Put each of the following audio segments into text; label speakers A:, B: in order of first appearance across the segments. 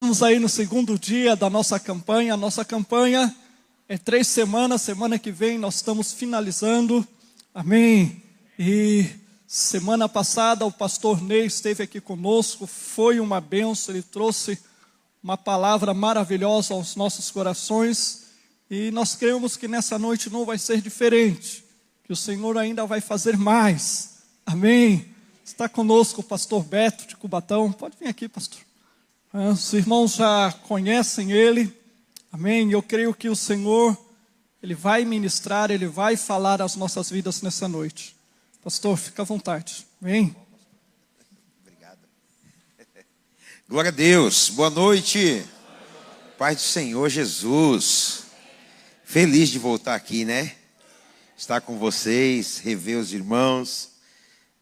A: Estamos aí no segundo dia da nossa campanha. A nossa campanha é 3 semanas. Semana que vem nós estamos finalizando. Amém. E semana passada o pastor Ney esteve aqui conosco. Foi uma bênção. Ele trouxe uma palavra maravilhosa aos nossos corações. E nós cremos que nessa noite não vai ser diferente. Que o Senhor ainda vai fazer mais. Amém. Está conosco o pastor Beto de Cubatão. Pode vir aqui, pastor. Os irmãos já conhecem ele, amém? Eu creio que o Senhor, Ele vai ministrar, Ele vai falar às nossas vidas nessa noite. Pastor, fica à vontade, amém?
B: Obrigado. Glória a Deus, boa noite. Pai do Senhor Jesus. Feliz de voltar aqui, né? Estar com vocês, rever os irmãos.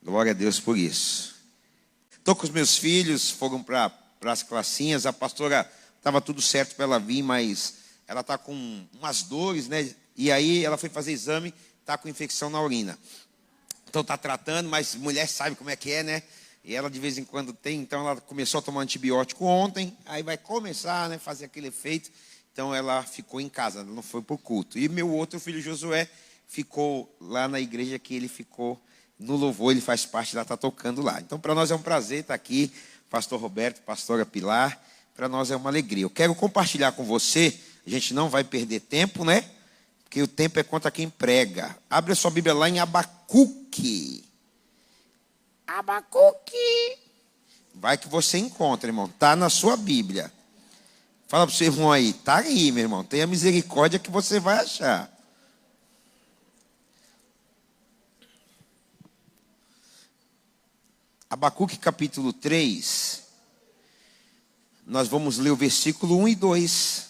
B: Glória a Deus por isso. Estou com os meus filhos, foram para as classinhas. A pastora estava tudo certo para ela vir, mas ela está com umas dores, né? E aí ela foi fazer exame, está com infecção na urina. Então está tratando, mas mulher sabe como é que é, né? E ela de vez em quando tem, então ela começou a tomar antibiótico ontem, aí vai começar, né, fazer aquele efeito. Então ela ficou em casa, não foi para o culto. E meu outro filho Josué ficou lá na igreja que ele ficou no louvor, ele faz parte lá, está tocando lá. Então para nós é um prazer estar aqui. Pastor Roberto, pastora Pilar, para nós é uma alegria. Eu quero compartilhar com você, a gente não vai perder tempo, né? Porque o tempo é contra quem prega. Abre a sua Bíblia lá em Abacuque. Abacuque. Vai que você encontra, irmão. Está na sua Bíblia. Fala para o seu irmão aí. Está aí, meu irmão. Tenha misericórdia que você vai achar. Abacuque capítulo 3, nós vamos ler o versículo 1 e 2.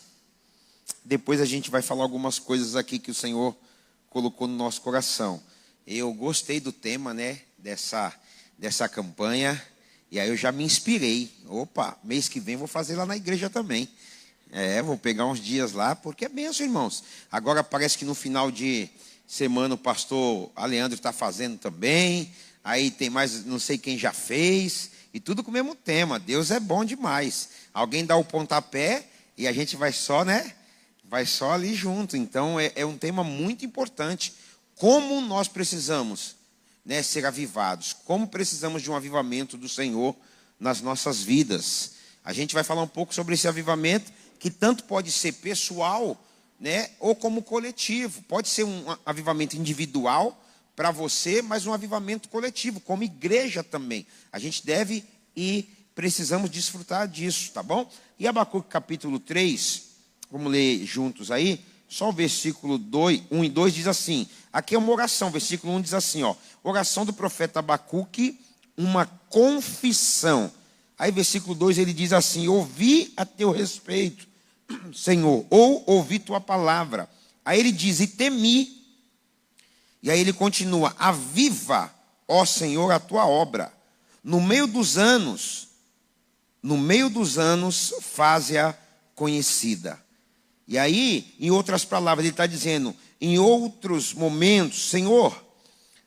B: Depois a gente vai falar algumas coisas aqui que o Senhor colocou no nosso coração. Eu gostei do tema, né, dessa campanha, e aí eu já me inspirei. Opa, mês que vem vou fazer lá na igreja também. Vou pegar uns dias lá, porque é bênção, irmãos. Agora parece que no final de semana o pastor Aleandro está fazendo também. Aí tem mais, não sei quem já fez, e tudo com o mesmo tema. Deus é bom demais. Alguém dá o pontapé e a gente vai só, né? Vai só ali junto. Então é um tema muito importante. Como nós precisamos, né, ser avivados. Como precisamos de um avivamento do Senhor nas nossas vidas. A gente vai falar um pouco sobre esse avivamento, que tanto pode ser pessoal, né, ou como coletivo. Pode ser um avivamento individual para você, mas um avivamento coletivo, como igreja também. A gente deve e precisamos desfrutar disso, tá bom? E Abacuque capítulo 3, vamos ler juntos aí, só o versículo 1 e 2 diz assim, aqui é uma oração, versículo 1 diz assim, ó, oração do profeta Abacuque, uma confissão. Aí versículo 2 ele diz assim, ouvi a teu respeito, Senhor, ou ouvi tua palavra. Aí ele diz, e temi. E aí ele continua, aviva, ó Senhor, a tua obra. No meio dos anos, faze-a conhecida. E aí, em outras palavras, ele está dizendo, em outros momentos, Senhor,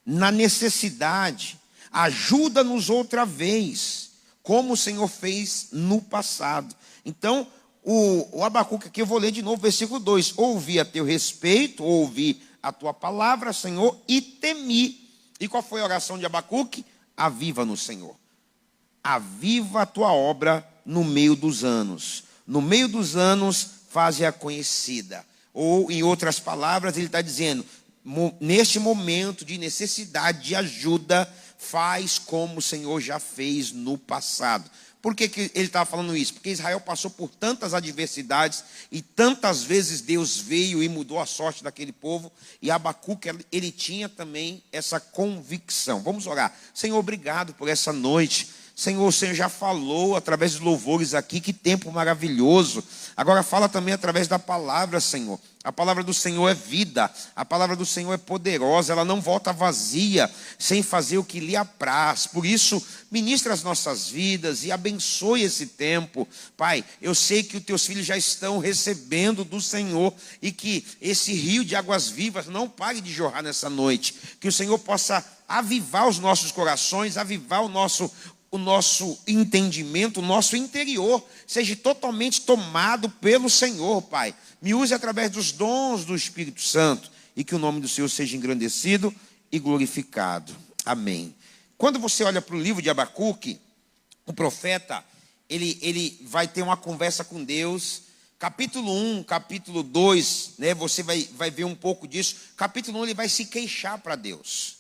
B: na necessidade, ajuda-nos outra vez, como o Senhor fez no passado. Então, o Abacuque aqui, eu vou ler de novo, versículo 2, ouvi a teu respeito, ouvi a tua palavra, Senhor, e temi. E qual foi a oração de Abacuque? Aviva-nos, Senhor. Aviva a tua obra no meio dos anos. No meio dos anos, faze-a conhecida. Ou, em outras palavras, ele está dizendo, neste momento de necessidade, de ajuda, faz como o Senhor já fez no passado. Por que ele estava falando isso? Porque Israel passou por tantas adversidades e tantas vezes Deus veio e mudou a sorte daquele povo. E Abacuque, ele tinha também essa convicção. Vamos orar. Senhor, obrigado por essa noite. Senhor, o Senhor já falou através dos louvores aqui, que tempo maravilhoso. Agora fala também através da palavra, Senhor. A palavra do Senhor é vida, a palavra do Senhor é poderosa, ela não volta vazia, sem fazer o que lhe apraz. Por isso, ministra as nossas vidas e abençoe esse tempo. Pai, eu sei que os teus filhos já estão recebendo do Senhor e que esse rio de águas vivas não pare de jorrar nessa noite. Que o Senhor possa avivar os nossos corações, avivar o nosso o nosso entendimento, o nosso interior seja totalmente tomado pelo Senhor, Pai. Me use através dos dons do Espírito Santo e que o nome do Senhor seja engrandecido e glorificado. Amém. Quando você olha para o livro de Abacuque, o profeta, ele vai ter uma conversa com Deus. Capítulo 1, capítulo 2, né, você vai ver um pouco disso. Capítulo 1, ele vai se queixar para Deus.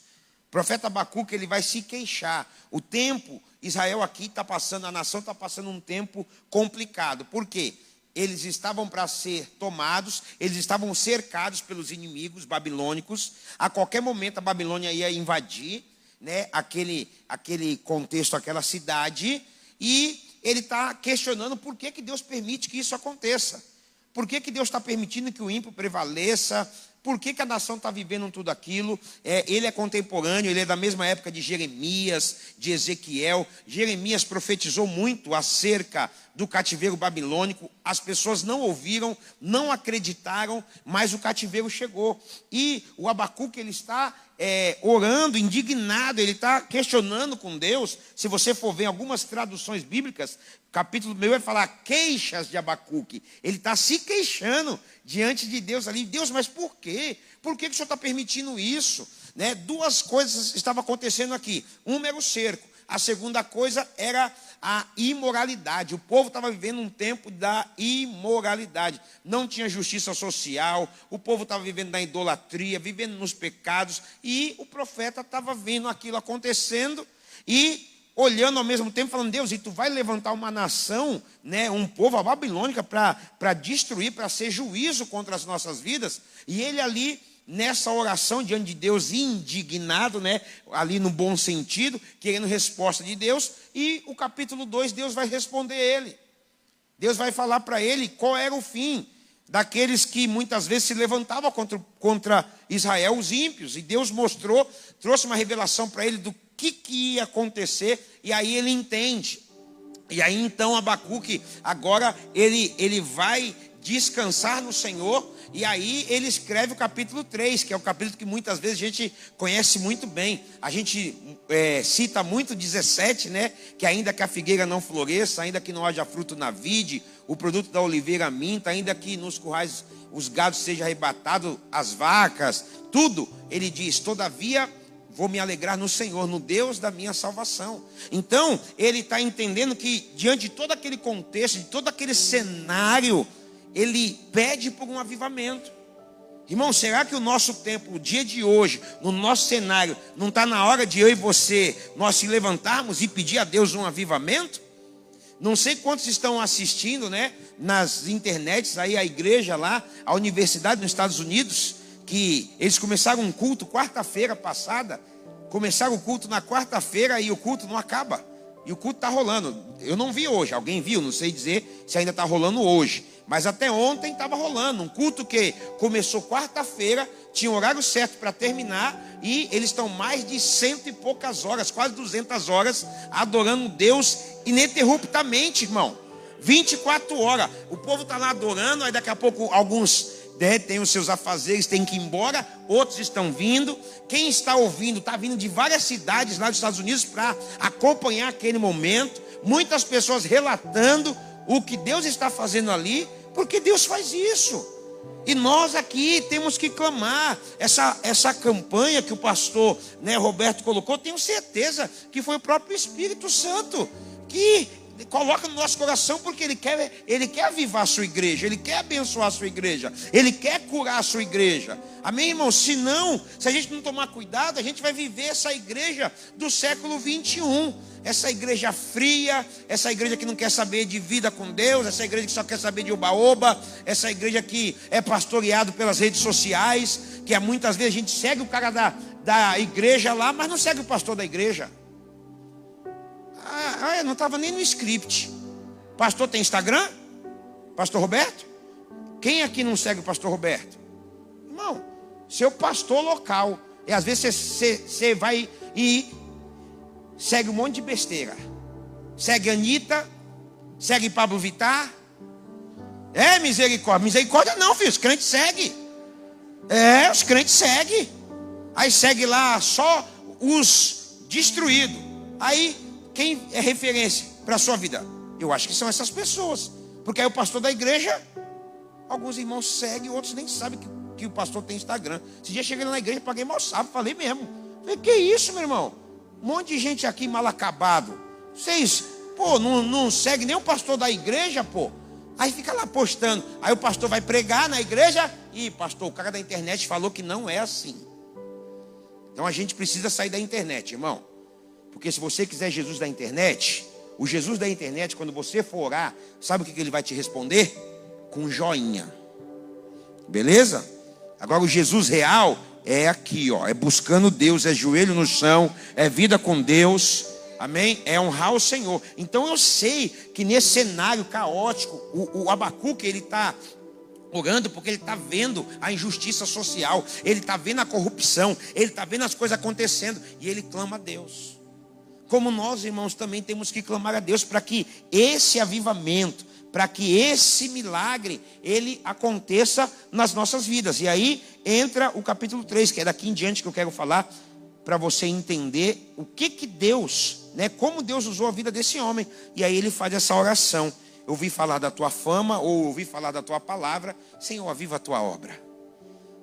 B: O profeta Abacuque, ele vai se queixar. O tempo, Israel aqui está passando, a nação está passando um tempo complicado. Por quê? Eles estavam para ser tomados, eles estavam cercados pelos inimigos babilônicos. A qualquer momento a Babilônia ia invadir, né, aquele contexto, aquela cidade. E ele está questionando por que Deus permite que isso aconteça. Por que Deus está permitindo que o ímpio prevaleça? Por que a nação está vivendo tudo aquilo? Ele é contemporâneo, ele é da mesma época de Jeremias, de Ezequiel. Jeremias profetizou muito acerca do cativeiro babilônico. As pessoas não ouviram, não acreditaram, mas o cativeiro chegou. E o Abacuque, ele está orando, indignado, ele está questionando com Deus. Se você for ver algumas traduções bíblicas, capítulo 1 vai falar queixas de Abacuque. Ele está se queixando diante de Deus ali. Deus, mas por quê? Por que o Senhor está permitindo isso? Né? Duas coisas estavam acontecendo aqui. Uma era o cerco. A segunda coisa era a imoralidade. O povo estava vivendo um tempo da imoralidade. Não tinha justiça social. O povo estava vivendo da idolatria, vivendo nos pecados. E o profeta estava vendo aquilo acontecendo e olhando ao mesmo tempo, falando: Deus, e tu vai levantar uma nação, né, um povo, a babilônica, para destruir, para ser juízo contra as nossas vidas. E ele ali, nessa oração diante de Deus, indignado, né, ali no bom sentido, querendo resposta de Deus. E o capítulo 2, Deus vai responder ele. Deus vai falar para ele qual era o fim daqueles que muitas vezes se levantavam contra Israel, os ímpios. E Deus mostrou, trouxe uma revelação para ele do que ia acontecer, e aí ele entende. E aí então Abacuque, agora ele vai descansar no Senhor, e aí ele escreve o capítulo 3, que é o capítulo que muitas vezes a gente conhece muito bem. A gente cita muito 17, né? Que ainda que a figueira não floresça, ainda que não haja fruto na vide, o produto da oliveira minta, ainda que nos currais os gados sejam arrebatados, as vacas, tudo, ele diz: todavia vou me alegrar no Senhor, no Deus da minha salvação. Então, ele está entendendo que diante de todo aquele contexto, de todo aquele cenário, ele pede por um avivamento. Irmão, será que o nosso tempo, o dia de hoje, no nosso cenário, não está na hora de eu e você, nós se levantarmos e pedir a Deus um avivamento? Não sei quantos estão assistindo, né, nas internets, aí a igreja lá, a universidade nos Estados Unidos, que eles começaram um culto quarta-feira passada, começaram o culto na quarta-feira e o culto não acaba. E o culto está rolando. Eu não vi hoje, alguém viu? Não sei dizer se ainda está rolando hoje. Mas até ontem estava rolando. Um culto que começou quarta-feira, tinha horário certo para terminar. E eles estão mais de 100 e poucas horas, quase 200 horas, adorando Deus ininterruptamente, irmão. 24 horas. O povo está lá adorando, aí daqui a pouco alguns têm os seus afazeres, têm que ir embora, outros estão vindo. Quem está ouvindo, está vindo de várias cidades lá dos Estados Unidos para acompanhar aquele momento. Muitas pessoas relatando o que Deus está fazendo ali, porque Deus faz isso. E nós aqui temos que clamar. Essa campanha que o pastor, né, Roberto colocou, tenho certeza que foi o próprio Espírito Santo que coloca no nosso coração, porque ele quer avivar a sua igreja, ele quer abençoar a sua igreja, ele quer curar a sua igreja. Amém, irmão? Se a gente não tomar cuidado, a gente vai viver essa igreja do século 21, essa igreja fria, essa igreja que não quer saber de vida com Deus, essa igreja que só quer saber de oba-oba, essa igreja que é pastoreado pelas redes sociais, que muitas vezes a gente segue o cara da igreja lá, mas não segue o pastor da igreja. Não estava nem no script. Pastor tem Instagram? Pastor Roberto? Quem aqui não segue o pastor Roberto? Irmão, seu pastor local. E às vezes você vai e segue um monte de besteira. Segue Anitta, segue Pablo Vittar. Misericórdia. Misericórdia não, filho, os crentes seguem. Os crentes seguem. Aí segue lá só os destruídos. Aí quem é referência para a sua vida? Eu acho que são essas pessoas. Porque aí o pastor da igreja, alguns irmãos seguem, outros nem sabem que o pastor tem Instagram. Esse dia cheguei na igreja, paguei mal sábado, falei mesmo. Falei, que isso, meu irmão? Um monte de gente aqui mal acabado. Vocês, não segue nem o pastor da igreja, Aí fica lá postando. Aí o pastor vai pregar na igreja. E pastor, o cara da internet falou que não é assim. Então a gente precisa sair da internet, irmão. Porque se você quiser Jesus da internet, o Jesus da internet, quando você for orar, sabe o que ele vai te responder? Com joinha. Beleza? Agora o Jesus real é aqui, é buscando Deus, é joelho no chão, é vida com Deus. Amém? É honrar o Senhor. Então eu sei que nesse cenário caótico, o Abacuque, ele está orando porque ele está vendo a injustiça social, ele está vendo a corrupção, ele está vendo as coisas acontecendo, e ele clama a Deus. Como nós, irmãos, também temos que clamar a Deus para que esse avivamento, para que esse milagre, ele aconteça nas nossas vidas. E aí entra o capítulo 3, que é daqui em diante que eu quero falar, para você entender o que Deus, como Deus usou a vida desse homem. E aí ele faz essa oração. Eu ouvi falar da tua fama, ou ouvi falar da tua palavra. Senhor, aviva a tua obra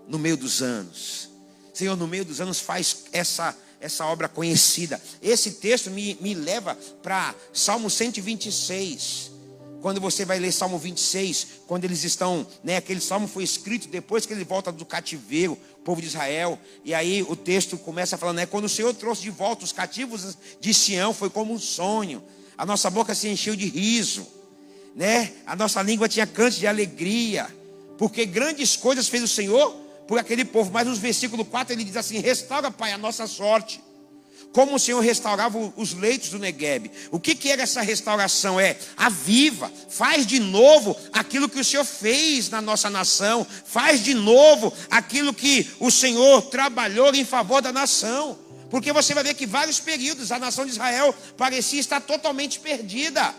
B: no meio dos anos. Senhor, no meio dos anos faz essa obra conhecida. Esse texto me leva para Salmo 126. Quando você vai ler Salmo 26, quando eles estão, aquele salmo foi escrito depois que ele volta do cativeiro, o povo de Israel. E aí o texto começa falando, quando o Senhor trouxe de volta os cativos de Sião, foi como um sonho. A nossa boca se encheu de riso, a nossa língua tinha cantos de alegria, porque grandes coisas fez o Senhor por aquele povo. Mas no versículo 4 ele diz assim: restaura, Pai, a nossa sorte, como o Senhor restaurava os leitos do Neguebe. O que era essa restauração? Aviva, faz de novo aquilo que o Senhor fez na nossa nação, faz de novo aquilo que o Senhor trabalhou em favor da nação. Porque você vai ver que vários períodos a nação de Israel parecia estar totalmente perdida.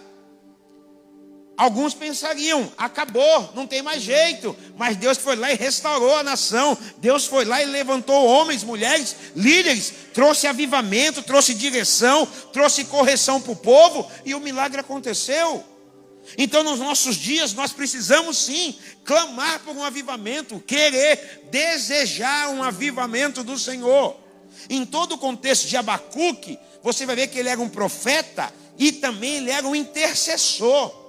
B: Alguns pensariam, acabou, não tem mais jeito. Mas Deus foi lá e restaurou a nação. Deus foi lá e levantou homens, mulheres, líderes. Trouxe avivamento, trouxe direção, trouxe correção para o povo. E o milagre aconteceu. Então nos nossos dias nós precisamos sim clamar por um avivamento. Querer, desejar um avivamento do Senhor. Em todo o contexto de Abacuque, você vai ver que ele era um profeta. E também ele era um intercessor.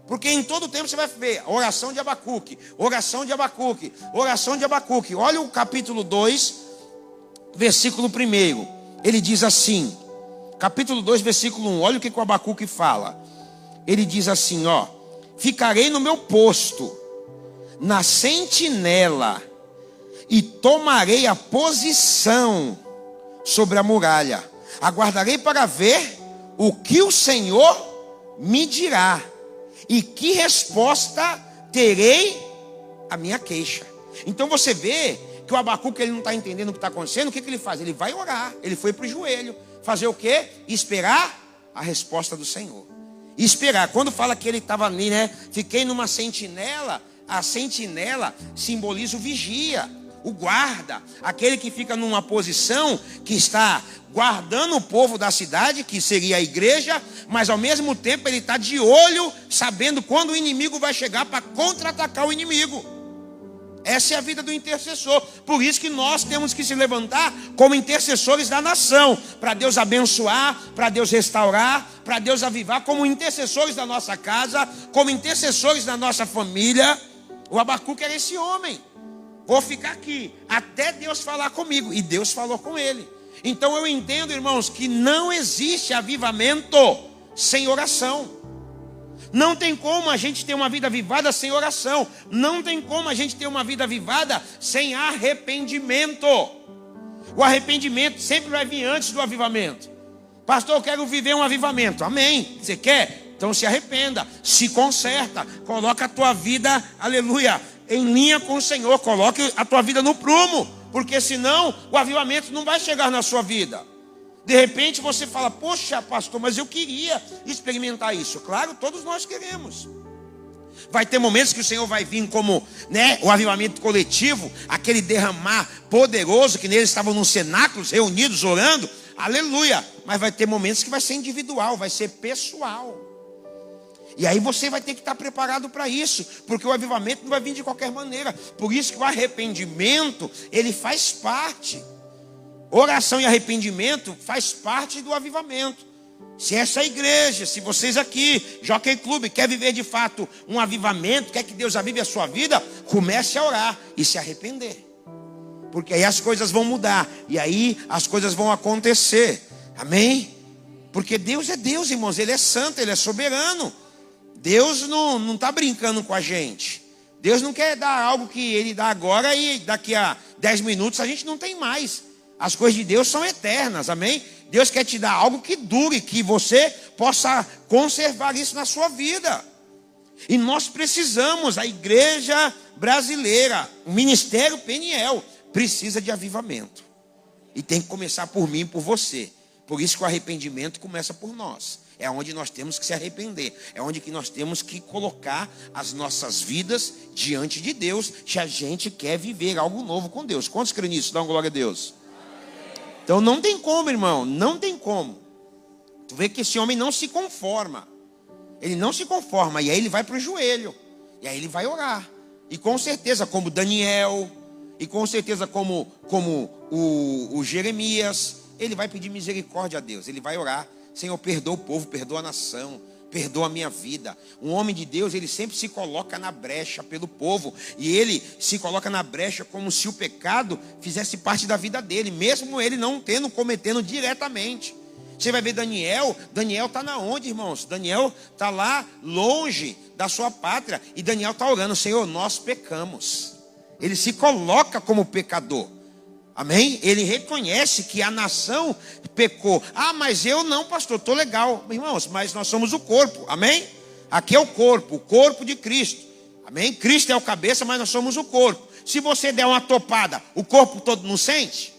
B: Porque em todo tempo você vai ver oração de Abacuque, oração de Abacuque, oração de Abacuque. Olha o capítulo 2, versículo 1. Ele diz assim, capítulo 2, versículo 1. Olha o que o Abacuque fala. Ele diz assim, ficarei no meu posto, na sentinela, e tomarei a posição sobre a muralha. Aguardarei para ver o que o Senhor me dirá. E que resposta terei à minha queixa. Então você vê que o Abacuque ele não está entendendo o que está acontecendo. O que ele faz? Ele vai orar. Ele foi para o joelho. Fazer o quê? Esperar a resposta do Senhor. Esperar. Quando fala que ele estava ali, fiquei numa sentinela. A sentinela simboliza o vigia, o guarda, aquele que fica numa posição que está guardando o povo da cidade, que seria a igreja, mas ao mesmo tempo ele está de olho, sabendo quando o inimigo vai chegar para contra-atacar o inimigo. Essa é a vida do intercessor. Por isso que nós temos que se levantar como intercessores da nação, para Deus abençoar, para Deus restaurar, para Deus avivar, como intercessores da nossa casa, como intercessores da nossa família. O Abacuque era esse homem. Vou ficar aqui até Deus falar comigo. E Deus falou com ele. Então eu entendo, irmãos, que não existe avivamento sem oração. Não tem como a gente ter uma vida avivada sem oração. Não tem como a gente ter uma vida avivada sem arrependimento. O arrependimento sempre vai vir antes do avivamento. Pastor, eu quero viver um avivamento. Amém. Você quer? Então se arrependa, se conserta, coloca a tua vida, aleluia, em linha com o Senhor. Coloque a tua vida no prumo. Porque senão o avivamento não vai chegar na sua vida. De repente você fala, poxa pastor, mas eu queria experimentar isso. Claro, todos nós queremos. Vai ter momentos que o Senhor vai vir como o avivamento coletivo, aquele derramar poderoso, que neles estavam nos cenáculos reunidos orando. aleluia. Mas vai ter momentos que vai ser individual, vai ser pessoal. E aí você vai ter que estar preparado para isso, porque o avivamento não vai vir de qualquer maneira. Por isso que o arrependimento, ele faz parte. Oração e arrependimento faz parte do avivamento. Se essa igreja, se vocês aqui, Jockey Club, quer viver de fato um avivamento, quer que Deus avive a sua vida, comece a orar e se arrepender. Porque aí as coisas vão mudar, e aí as coisas vão acontecer. Amém? Porque Deus é Deus, irmãos, Ele é santo, Ele é soberano. Deus não está brincando com a gente. Deus não quer dar algo que Ele dá agora e daqui a 10 minutos a gente não tem mais. As coisas de Deus são eternas, amém? Deus quer te dar algo que dure, que você possa conservar isso na sua vida. E nós precisamos, a igreja brasileira, o ministério Peniel, precisa de avivamento. E tem que começar por mim e por você. Por isso que o arrependimento começa por nós. É onde nós temos que se arrepender. É onde que nós temos que colocar as nossas vidas diante de Deus, se a gente quer viver algo novo com Deus. Quantos creem nisso? Dá uma glória a Deus. Então não tem como, irmão, não tem como. Tu vê que esse homem não se conforma. Ele não se conforma, e aí ele vai para o joelho. E aí ele vai orar. E com certeza, como Daniel, e com certeza como o Jeremias, ele vai pedir misericórdia a Deus. Ele vai orar: Senhor, perdoa o povo, perdoa a nação, perdoa a minha vida. Um homem de Deus, ele sempre se coloca na brecha pelo povo. E ele se coloca na brecha como se o pecado fizesse parte da vida dele, mesmo ele não cometendo diretamente. Você vai ver Daniel está na onde, irmãos? Daniel está lá longe da sua pátria. E Daniel está orando: Senhor, nós pecamos. Ele se coloca como pecador. Amém? Ele reconhece que a nação pecou. Ah, mas eu não, pastor, estou legal. Irmãos, mas nós somos o corpo. Amém? Aqui é o corpo de Cristo. Amém? Cristo é o cabeça, mas nós somos o corpo. Se você der uma topada, o corpo todo não sente?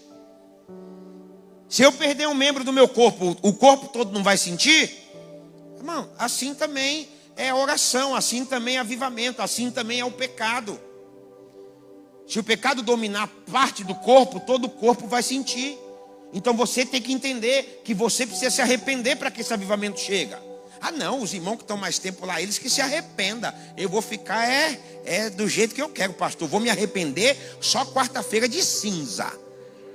B: Se eu perder um membro do meu corpo, o corpo todo não vai sentir? Irmão, assim também é oração, assim também é avivamento, assim também é o pecado. Se o pecado dominar parte do corpo, todo o corpo vai sentir. Então você tem que entender que você precisa se arrepender para que esse avivamento chegue. Ah não, os irmãos que estão mais tempo lá, eles que se arrependam. Eu vou ficar do jeito que eu quero, pastor. Vou me arrepender só quarta-feira de cinza,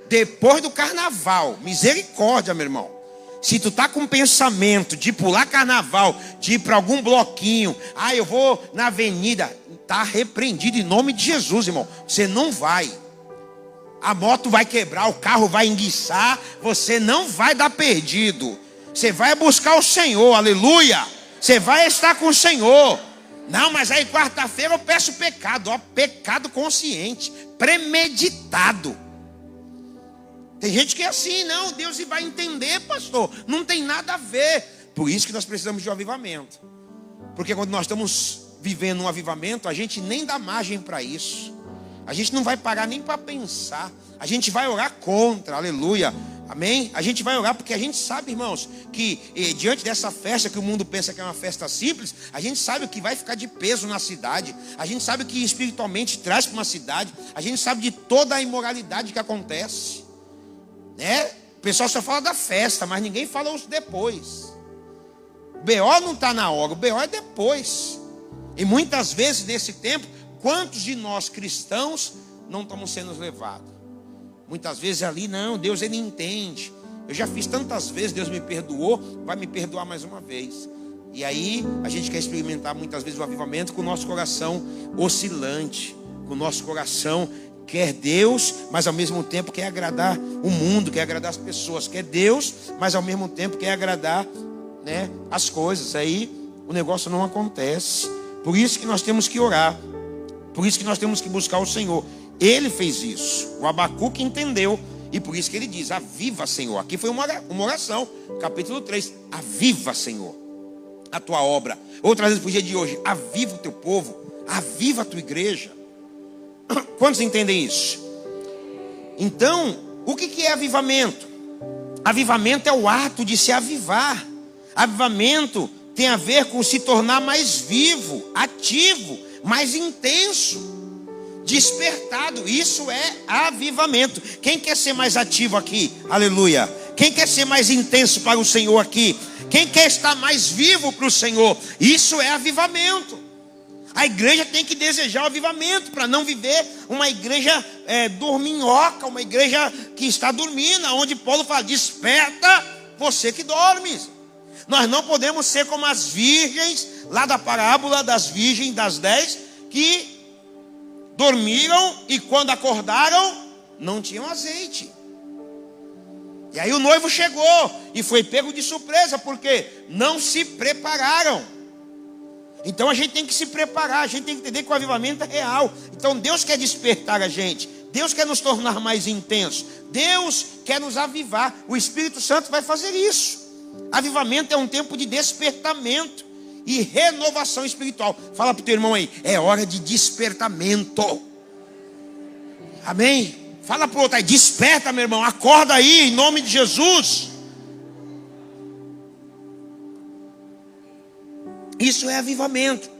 B: depois do carnaval. Misericórdia, meu irmão. Se tu tá com pensamento de pular carnaval, de ir para algum bloquinho, eu vou na avenida, tá repreendido em nome de Jesus, irmão. Você não vai. A moto vai quebrar, o carro vai enguiçar, você não vai dar perdido. Você vai buscar o Senhor, aleluia. Você vai estar com o Senhor. Não, mas aí quarta-feira eu peço pecado, pecado consciente, premeditado. Tem gente que é assim: não, Deus vai entender, pastor, não tem nada a ver. Por isso que nós precisamos de um avivamento. Porque quando nós estamos vivendo um avivamento, a gente nem dá margem para isso. A gente não vai parar nem para pensar. A gente vai orar contra, aleluia, amém? A gente vai orar porque a gente sabe, irmãos, que diante dessa festa que o mundo pensa que é uma festa simples, a gente sabe o que vai ficar de peso na cidade. A gente sabe o que espiritualmente traz para uma cidade. A gente sabe de toda a imoralidade que acontece, né? O pessoal só fala da festa, mas ninguém fala os depois. O BO não está na hora, o BO é depois. E muitas vezes nesse tempo, quantos de nós cristãos não estamos sendo levados? Muitas vezes ali, não, Deus ele entende. Eu já fiz tantas vezes, Deus me perdoou, vai me perdoar mais uma vez. E aí a gente quer experimentar muitas vezes o avivamento com o nosso coração oscilante, com o nosso coração quer Deus, mas ao mesmo tempo quer agradar o mundo, quer agradar as pessoas. Quer Deus, mas ao mesmo tempo quer agradar, né, as coisas. Aí o negócio não acontece. Por isso que nós temos que orar. Por isso que nós temos que buscar o Senhor. Ele fez isso. O Abacuque entendeu. E por isso que ele diz: aviva, Senhor. Aqui foi uma oração. Capítulo 3. Aviva, Senhor, a tua obra. Outras vezes para o dia de hoje: aviva o teu povo. Aviva a tua igreja. Quantos entendem isso? Então, o que é avivamento? Avivamento é o ato de se avivar. Avivamento tem a ver com se tornar mais vivo, ativo, mais intenso, despertado. Isso é avivamento. Quem quer ser mais ativo aqui? Aleluia. Quem quer ser mais intenso para o Senhor aqui? Quem quer estar mais vivo para o Senhor? Isso é avivamento. A igreja tem que desejar o avivamento, para não viver uma igreja dorminhoca, uma igreja que está dormindo, onde Paulo fala: desperta você que dormes. Nós não podemos ser como as virgens, lá da parábola das virgens das 10, que dormiram e quando acordaram, não tinham azeite. E aí o noivo chegou e foi pego de surpresa, porque não se prepararam. Então a gente tem que se preparar, a gente tem que entender que o avivamento é real. Então Deus quer despertar a gente, Deus quer nos tornar mais intensos, Deus quer nos avivar. O Espírito Santo vai fazer isso. Avivamento é um tempo de despertamento e renovação espiritual. Fala para o teu irmão aí: é hora de despertamento. Amém? Fala para o outro aí: desperta, meu irmão, acorda aí, em nome de Jesus. Isso é avivamento.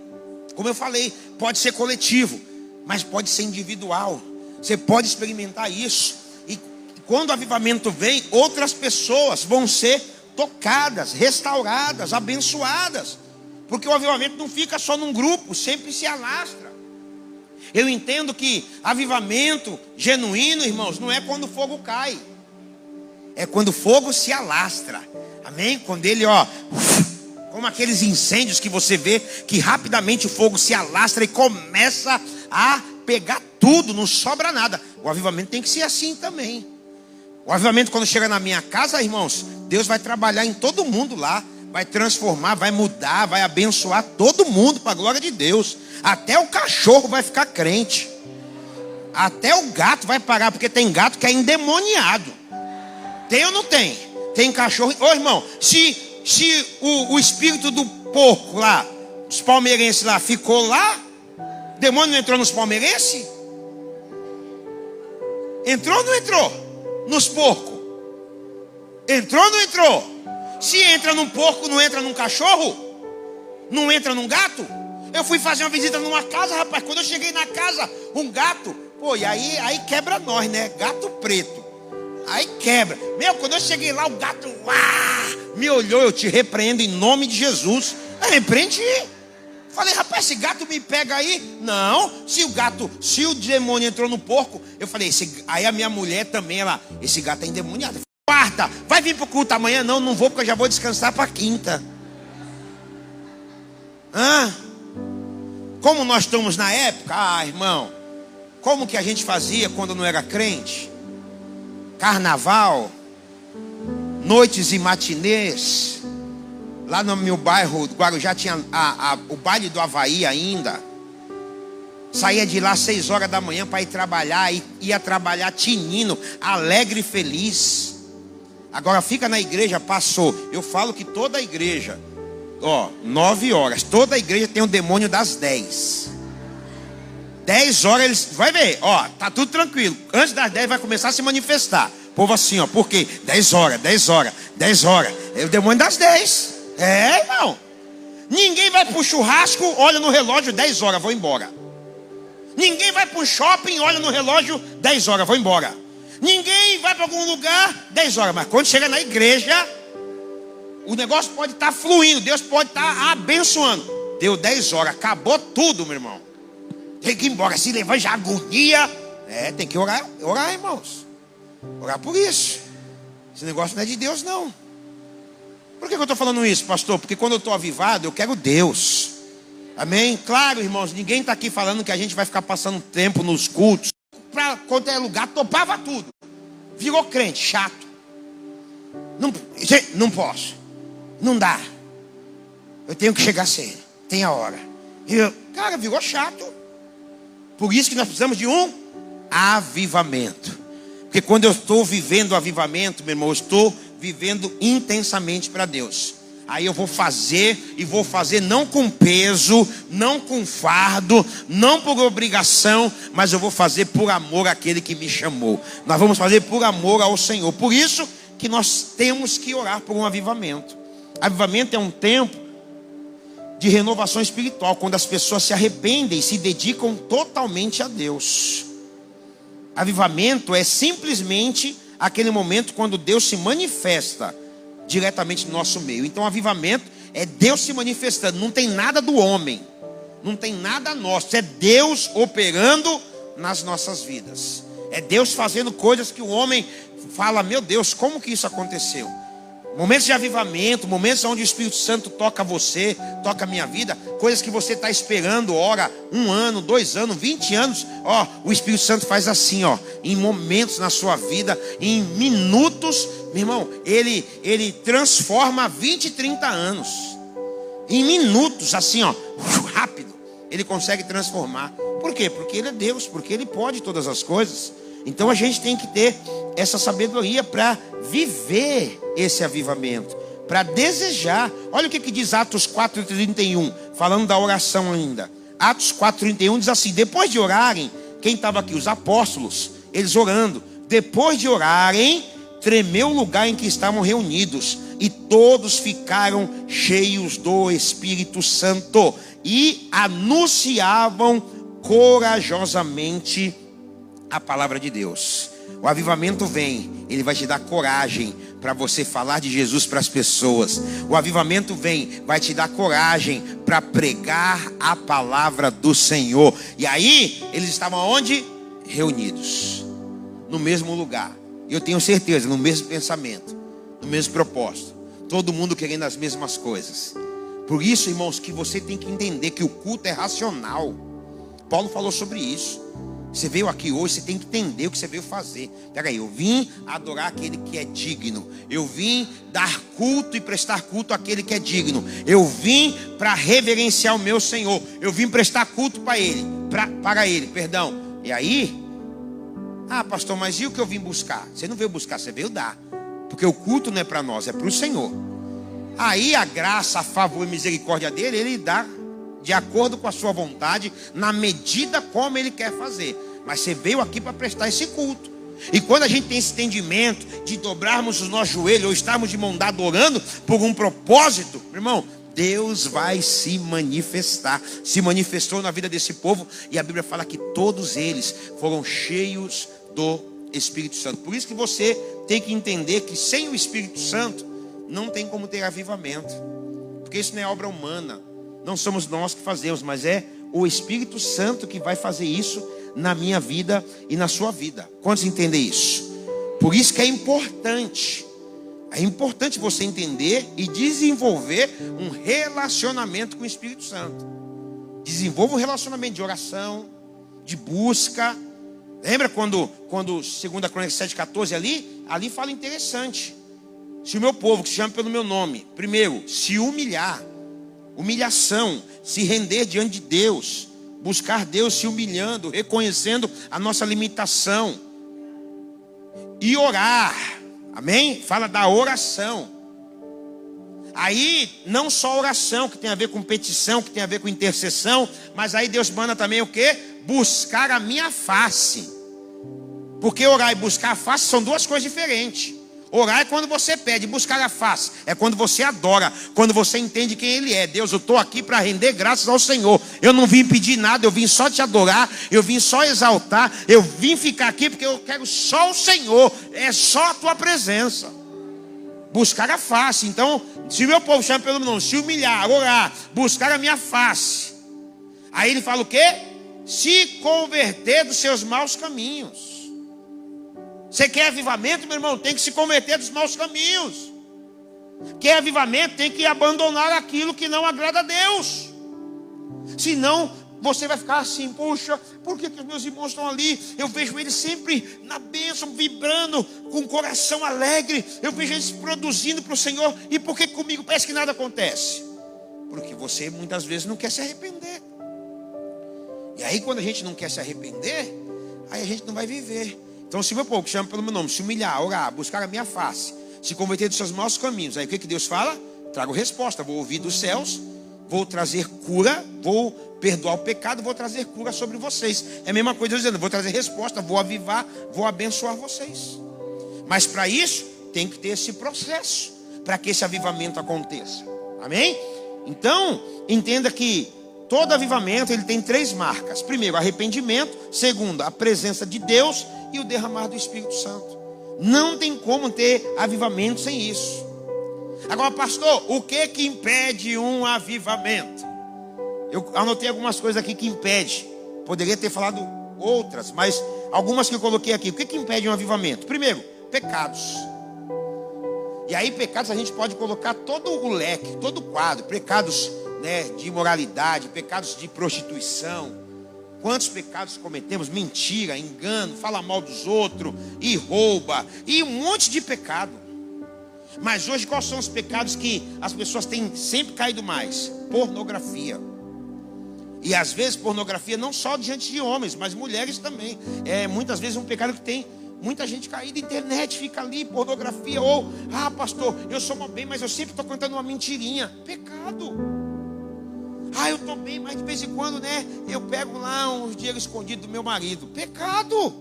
B: Como eu falei, pode ser coletivo, mas pode ser individual. Você pode experimentar isso. E quando o avivamento vem, outras pessoas vão ser tocadas, restauradas, abençoadas. Porque o avivamento não fica só num grupo, sempre se alastra. Eu entendo que avivamento genuíno, irmãos, não é quando o fogo cai. É quando o fogo se alastra. Amém? Quando ele, como aqueles incêndios que você vê, que rapidamente o fogo se alastra e começa a pegar tudo, não sobra nada. O avivamento tem que ser assim também. O avivamento, quando chega na minha casa, irmãos, Deus vai trabalhar em todo mundo lá, vai transformar, vai mudar, vai abençoar todo mundo para a glória de Deus. Até o cachorro vai ficar crente, até o gato vai parar, porque tem gato que é endemoniado. Tem ou não tem? Tem cachorro. Ô irmão, se o espírito do porco lá, os palmeirenses lá, ficou lá, o demônio não entrou nos palmeirenses? Entrou ou não entrou? Nos porcos? Entrou ou não entrou? Se entra num porco, não entra num cachorro? Não entra num gato? Eu fui fazer uma visita numa casa, rapaz. Quando eu cheguei na casa, um gato, e aí quebra nós, né? Gato preto. Aí quebra. Quando eu cheguei lá, o gato me olhou. Eu te repreendo em nome de Jesus. Eu repreendi. Falei: rapaz, esse gato me pega aí. Não, se o demônio entrou no porco. Eu falei: aí a minha mulher também, esse gato é endemoniado. Quarta, vai vir pro culto amanhã? Não vou, porque eu já vou descansar para quinta. Como nós estamos na época, irmão, como que a gente fazia quando não era crente? Carnaval, noites e matinês. Lá no meu bairro do Guarujá tinha o baile do Havaí ainda. Saía de lá 6 horas da manhã para ir trabalhar, e ia trabalhar tinindo, alegre e feliz. Agora fica na igreja, passou. Eu falo que toda a igreja, 9 horas, toda a igreja tem o demônio das 10. 10 horas eles, vai ver, tá tudo tranquilo. Antes das 10 vai começar a se manifestar. O povo assim, por quê? 10 horas, 10 horas, 10 horas. É o demônio das 10. Irmão. Ninguém vai pro churrasco, olha no relógio, 10 horas, vou embora. Ninguém vai pro shopping, olha no relógio, 10 horas, vou embora. Ninguém vai para algum lugar, 10 horas. Mas quando chega na igreja, o negócio pode estar fluindo, Deus pode estar abençoando. Deu 10 horas, acabou tudo, meu irmão. Tem que ir embora, se levar já agonia. Tem que orar, irmãos. Orar por isso. Esse negócio não é de Deus, não. Por que eu estou falando isso, pastor? Porque quando eu estou avivado, eu quero Deus. Amém? Claro, irmãos, ninguém está aqui falando que a gente vai ficar passando tempo nos cultos. Para qualquer lugar, topava tudo. Virou crente, chato. Não posso. Não dá. Eu tenho que chegar cedo. Tem a hora. Cara, virou chato. Por isso que nós precisamos de um avivamento. Porque quando eu estou vivendo o avivamento, meu irmão, eu estou vivendo intensamente para Deus. Aí eu vou fazer, e vou fazer não com peso, não com fardo, não por obrigação, mas eu vou fazer por amor àquele que me chamou. Nós vamos fazer por amor ao Senhor. Por isso que nós temos que orar por um avivamento. Avivamento é um tempo de renovação espiritual, quando as pessoas se arrependem e se dedicam totalmente a Deus. Avivamento é simplesmente aquele momento quando Deus se manifesta diretamente no nosso meio. Então, avivamento é Deus se manifestando. Não tem nada do homem, não tem nada nosso. É Deus operando nas nossas vidas. É Deus fazendo coisas que o homem fala: meu Deus, como que isso aconteceu? Momentos de avivamento, momentos onde o Espírito Santo toca você, toca a minha vida, coisas que você está esperando, ora, 1 ano, 2 anos, 20 anos, ó, o Espírito Santo faz assim, ó, em momentos na sua vida, em minutos, meu irmão, ele transforma 20, 30 anos, em minutos, assim, ó, rápido, ele consegue transformar. Por quê? Porque ele é Deus, porque ele pode todas as coisas. Então a gente tem que ter essa sabedoria para viver esse avivamento, para desejar. Olha o que diz Atos 4:31, falando da oração ainda. Atos 4:31 diz assim: depois de orarem, quem estava aqui? Os apóstolos, eles orando. Depois de orarem, tremeu o lugar em que estavam reunidos, e todos ficaram cheios do Espírito Santo, e anunciavam corajosamente a palavra de Deus. O avivamento vem, ele vai te dar coragem para você falar de Jesus para as pessoas. O avivamento vem, vai te dar coragem para pregar a palavra do Senhor. E aí, eles estavam onde? Reunidos, no mesmo lugar. E eu tenho certeza, no mesmo pensamento, no mesmo propósito. Todo mundo querendo as mesmas coisas. Por isso, irmãos, que você tem que entender que o culto é racional. Paulo falou sobre isso. Você veio aqui hoje, você tem que entender o que você veio fazer. Peraí, eu vim adorar aquele que é digno. Eu vim dar culto e prestar culto àquele que é digno. Eu vim para reverenciar o meu Senhor. Eu vim prestar culto para ele, perdão. E aí, pastor, mas e o que eu vim buscar? Você não veio buscar, você veio dar. Porque o culto não é para nós, é para o Senhor. Aí a graça, a favor e misericórdia dele, ele dá de acordo com a sua vontade, na medida como ele quer fazer. Mas você veio aqui para prestar esse culto. E quando a gente tem esse entendimento de dobrarmos os nossos joelhos, ou estarmos de mão dada orando por um propósito, meu irmão, Deus vai se manifestar. Se manifestou na vida desse povo, e a Bíblia fala que todos eles foram cheios do Espírito Santo. Por isso que você tem que entender que sem o Espírito Santo não tem como ter avivamento, porque isso não é obra humana. Não somos nós que fazemos, mas é o Espírito Santo que vai fazer isso na minha vida e na sua vida. Quantos entendem isso? Por isso que é importante você entender e desenvolver um relacionamento com o Espírito Santo. Desenvolva um relacionamento de oração, de busca. Lembra quando 2 Crônicas 7:14 ali fala interessante. Se o meu povo, que se chama pelo meu nome, primeiro, se humilhar, humilhação, se render diante de Deus, buscar Deus se humilhando, reconhecendo a nossa limitação, e orar, amém? Fala da oração. Aí, não só oração, que tem a ver com petição, que tem a ver com intercessão, mas aí Deus manda também o quê? Buscar a minha face. Porque orar e buscar a face são duas coisas diferentes. Orar é quando você pede, buscar a face é quando você adora, quando você entende quem Ele é. Deus, eu estou aqui para render graças ao Senhor. Eu não vim pedir nada, eu vim só te adorar, eu vim só exaltar, eu vim ficar aqui porque eu quero só o Senhor, é só a tua presença. Buscar a face. Então, se o meu povo chama pelo meu nome, se humilhar, orar, buscar a minha face, aí ele fala o quê? Se converter dos seus maus caminhos. Você quer avivamento, meu irmão? Tem que se converter dos maus caminhos. Quer avivamento? Tem que abandonar aquilo que não agrada a Deus. Senão, você vai ficar assim: puxa, por que os meus irmãos estão ali? Eu vejo eles sempre na bênção, vibrando, com o coração alegre. Eu vejo eles produzindo para o Senhor. E por que comigo parece que nada acontece? Porque você muitas vezes não quer se arrepender. E aí, quando a gente não quer se arrepender, aí a gente não vai viver. Então, se meu povo, que chama pelo meu nome, se humilhar, orar, buscar a minha face, se converter dos seus maus caminhos, aí o que Deus fala? Trago resposta, vou ouvir dos céus, vou trazer cura, vou perdoar o pecado, vou trazer cura sobre vocês. É a mesma coisa dizendo, vou trazer resposta, vou avivar, vou abençoar vocês. Mas para isso, tem que ter esse processo, para que esse avivamento aconteça. Amém? Então, entenda que todo avivamento, ele tem 3 marcas. Primeiro, arrependimento. Segundo, a presença de Deus. E o derramar do Espírito Santo. Não tem como ter avivamento sem isso. Agora, pastor, o que impede um avivamento? Eu anotei algumas coisas aqui que impede. Poderia ter falado outras, mas algumas que eu coloquei aqui. O que impede um avivamento? Primeiro, pecados. E aí pecados a gente pode colocar todo o leque, todo o quadro. Pecados, né, de imoralidade, pecados de prostituição. Quantos pecados cometemos? Mentira, engano, fala mal dos outros, e rouba, e um monte de pecado. Mas hoje quais são os pecados que as pessoas têm sempre caído mais? Pornografia. E às vezes pornografia não só diante de homens, mas mulheres também. É muitas vezes um pecado que tem muita gente caída. Internet fica ali, pornografia. Ou, pastor, eu sou mal bem, mas eu sempre estou contando uma mentirinha. Pecado. Eu estou bem, mas de vez em quando, né, eu pego lá uns dinheiro escondido do meu marido. Pecado.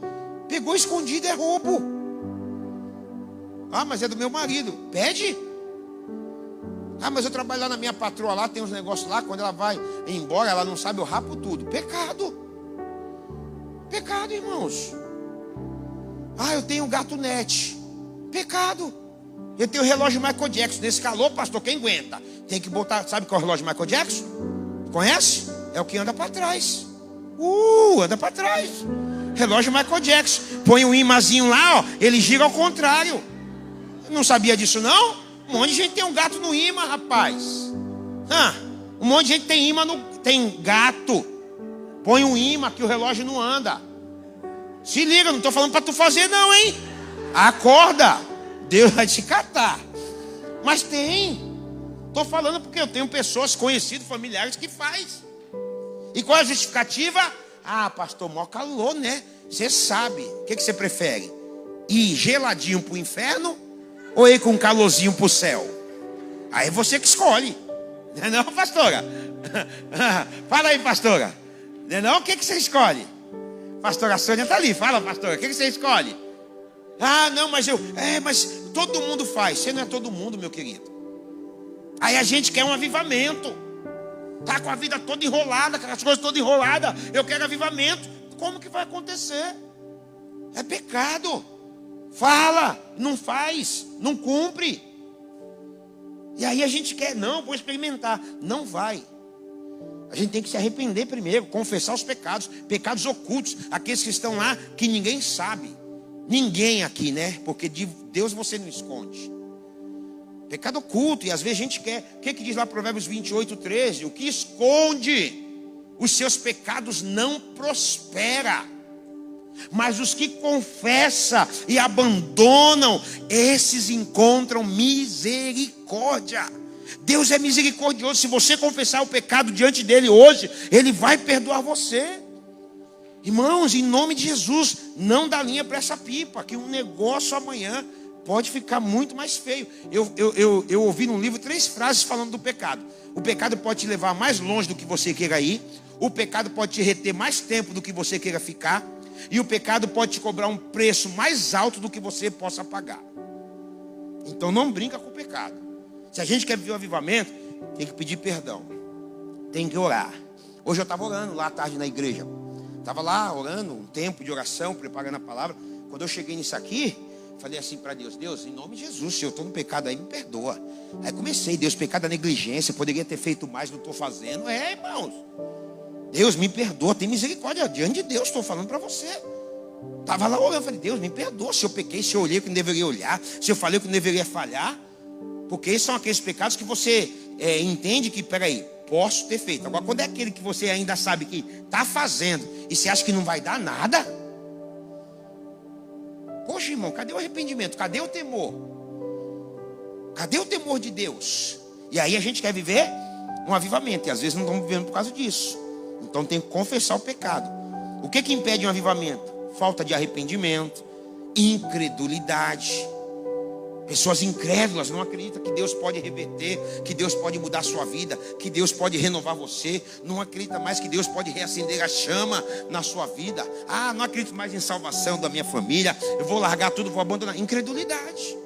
B: Pegou escondido, é roubo. Mas é do meu marido. Pede. Mas eu trabalho lá na minha patroa lá, tem uns negócios lá, quando ela vai embora, ela não sabe, eu rapo tudo. Pecado. Pecado, irmãos. Eu tenho um gato net. Pecado. Eu tenho o relógio Michael Jackson. Nesse calor, pastor, quem aguenta? Tem que botar, sabe qual é o relógio Michael Jackson? Conhece? É o que anda para trás. Anda para trás. Relógio Michael Jackson. Põe um imãzinho lá, ele gira ao contrário. Não sabia disso não? Um monte de gente tem um gato no imã, rapaz. Um monte de gente tem imã tem gato. Põe um imã que o relógio não anda. Se liga, não estou falando para tu fazer não, hein? Acorda. Deus vai te catar. Mas tem. Estou falando porque eu tenho pessoas conhecidas, familiares que faz. E qual é a justificativa? Pastor, mó calor, né? Você sabe. O que você prefere? Ir geladinho para o inferno ou ir com calorzinho para o céu? Aí você que escolhe. Não é não, pastora? Fala aí, pastora. Não é não? O que você escolhe? Pastora Sônia está ali. Fala, pastora. O que você escolhe? Não, mas mas todo mundo faz. Você não é todo mundo, meu querido. Aí a gente quer um avivamento. Tá com a vida toda enrolada, com as coisas todas enroladas. Eu quero avivamento. Como que vai acontecer? É pecado. Fala, não faz, não cumpre. E aí a gente quer, não, vou experimentar. Não vai. A gente tem que se arrepender primeiro, confessar os pecados, pecados ocultos, aqueles que estão lá que ninguém sabe. Ninguém aqui, né? Porque de Deus você não esconde. Pecado oculto, e às vezes a gente quer. O que diz lá Provérbios 28:13? O que esconde os seus pecados não prospera, mas os que confessam e abandonam, esses encontram misericórdia. Deus é misericordioso. Se você confessar o pecado diante dele hoje, ele vai perdoar você. Irmãos, em nome de Jesus, não dá linha para essa pipa, que um negócio amanhã pode ficar muito mais feio. Eu ouvi num livro 3 frases falando do pecado. O pecado pode te levar mais longe do que você queira ir. O pecado pode te reter mais tempo do que você queira ficar. E o pecado pode te cobrar um preço mais alto do que você possa pagar. Então não brinca com o pecado. Se a gente quer viver o avivamento, tem que pedir perdão. Tem que orar. Hoje eu estava orando lá à tarde na igreja. Estava lá orando, um tempo de oração, preparando a palavra. Quando eu cheguei nisso aqui, falei assim para Deus: Deus, em nome de Jesus, se eu estou no pecado aí, me perdoa. Aí comecei: Deus, pecado da negligência, poderia ter feito mais, não estou fazendo. Irmãos, Deus, me perdoa, tem misericórdia diante de Deus, estou falando para você. Estava lá orando, falei: Deus, me perdoa se eu pequei, se eu olhei o que não deveria olhar, se eu falei o que não deveria falhar. Porque esses são aqueles pecados que você entende que, peraí, posso ter feito. Agora, quando é aquele que você ainda sabe que está fazendo e você acha que não vai dar nada, poxa, irmão, cadê o arrependimento? Cadê o temor? Cadê o temor de Deus? E aí a gente quer viver um avivamento, e às vezes não estamos vivendo por causa disso. Então tem que confessar o pecado. O que impede um avivamento? Falta de arrependimento, incredulidade. Pessoas incrédulas não acreditam que Deus pode reverter, que Deus pode mudar a sua vida, que Deus pode renovar você. Não acredita mais que Deus pode reacender a chama na sua vida. Não acredito mais em salvação da minha família, eu vou largar tudo, vou abandonar. Incredulidade.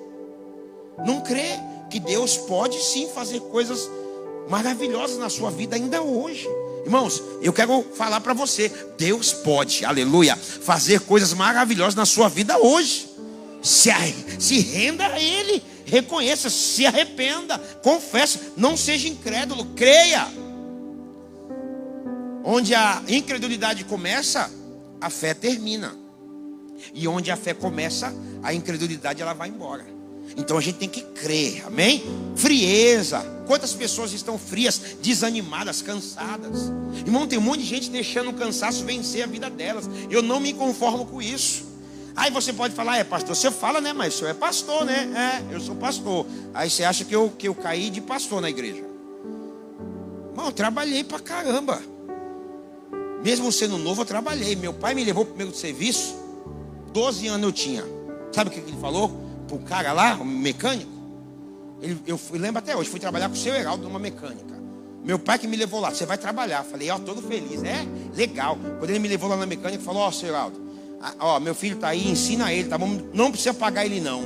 B: Não crê que Deus pode sim fazer coisas maravilhosas na sua vida ainda hoje. Irmãos, eu quero falar para você: Deus pode, aleluia, fazer coisas maravilhosas na sua vida hoje. Se renda a Ele, reconheça, se arrependa, confessa, não seja incrédulo, creia. Onde a incredulidade começa, a fé termina. E onde a fé começa, a incredulidade ela vai embora. Então a gente tem que crer, amém? Frieza. Quantas pessoas estão frias, desanimadas, cansadas? Irmão, tem um monte de gente deixando o cansaço vencer a vida delas. Eu não me conformo com isso. Aí você pode falar, pastor, você fala, né? Mas o senhor é pastor, né? Eu sou pastor. Aí você acha que eu caí de pastor na igreja. Irmão, eu trabalhei pra caramba. Mesmo sendo novo, eu trabalhei. Meu pai me levou pro primeiro serviço, 12 anos eu tinha. Sabe o que ele falou? Pro cara lá, o mecânico. Eu lembro até hoje, fui trabalhar com o seu Heraldo numa mecânica. Meu pai que me levou lá, você vai trabalhar. Falei, todo feliz, legal. Quando ele me levou lá na mecânica, falou, seu Heraldo, meu filho tá aí, ensina ele, tá bom? Não precisa pagar ele não.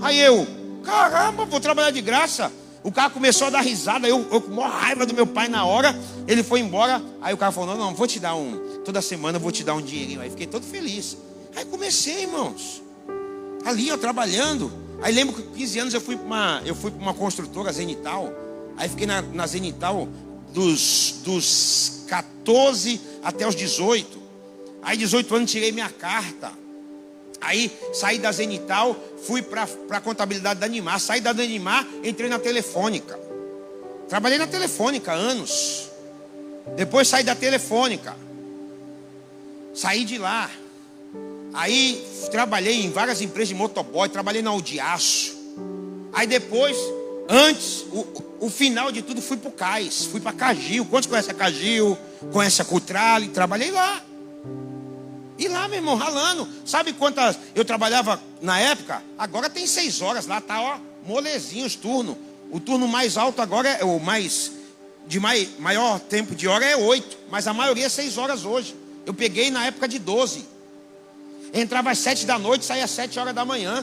B: Aí eu, caramba, vou trabalhar de graça. O cara começou a dar risada, eu com maior raiva do meu pai na hora. Ele foi embora, aí o cara falou, não, vou te dar toda semana eu vou te dar um dinheirinho. Aí fiquei todo feliz. Aí comecei, irmãos, ali eu trabalhando. Aí lembro que com 15 anos eu fui para uma construtora, Zenital. Aí fiquei na Zenital dos 14 até os 18. Aí 18 anos tirei minha carta. Aí saí da Zenital, fui para a contabilidade da Animar. Saí da Animar, entrei na Telefônica. Trabalhei na Telefônica anos. Depois saí da Telefônica. Saí de lá. Aí trabalhei em várias empresas de motoboy. Trabalhei na Audiaço. Aí depois, antes, o final de tudo, fui para o Cais. Fui para Cagil. Quantos conhecem a Cagil? Conhecem a Cutrale? Trabalhei lá. E lá, meu irmão, ralando. Sabe quantas eu trabalhava na época? Agora tem 6 horas lá, tá, molezinho os turnos. O turno mais alto agora é o maior tempo de hora é 8. Mas a maioria é 6 horas hoje. Eu peguei na época de 12. Entrava às 7 da noite, saía às 7 horas da manhã.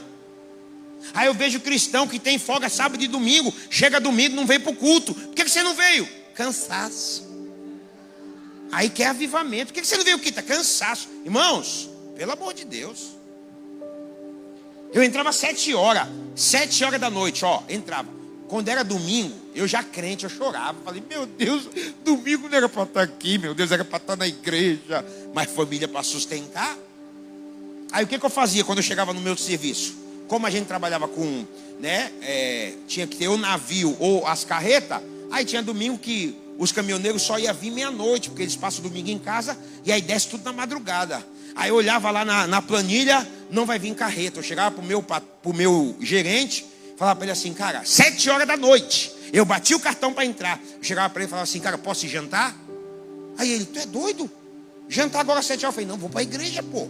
B: Aí eu vejo cristão que tem folga sábado e domingo. Chega domingo, não veio pro culto. Por que você não veio? Cansaço. Aí quer avivamento. Por que você não veio aqui? Está cansaço. Irmãos, pelo amor de Deus. Eu entrava às 7 horas. 7 horas da noite, entrava. Quando era domingo, eu já crente, eu chorava. Falei, meu Deus, domingo não era para estar aqui, meu Deus, era para estar na igreja. Mas família para sustentar. Aí o que eu fazia quando eu chegava no meu serviço? Como a gente trabalhava com, tinha que ter o navio ou as carretas. Aí tinha domingo que os caminhoneiros só iam vir meia-noite, porque eles passam o domingo em casa e aí desce tudo na madrugada. Aí eu olhava lá na planilha, não vai vir carreta. Eu chegava pro meu gerente, falava para ele assim, cara, 7 horas da noite. Eu bati o cartão para entrar. Eu chegava para ele e falava assim, cara, posso ir jantar? Aí ele, tu é doido? Jantar agora às 7 horas? Eu falei, não, vou para a igreja, pô.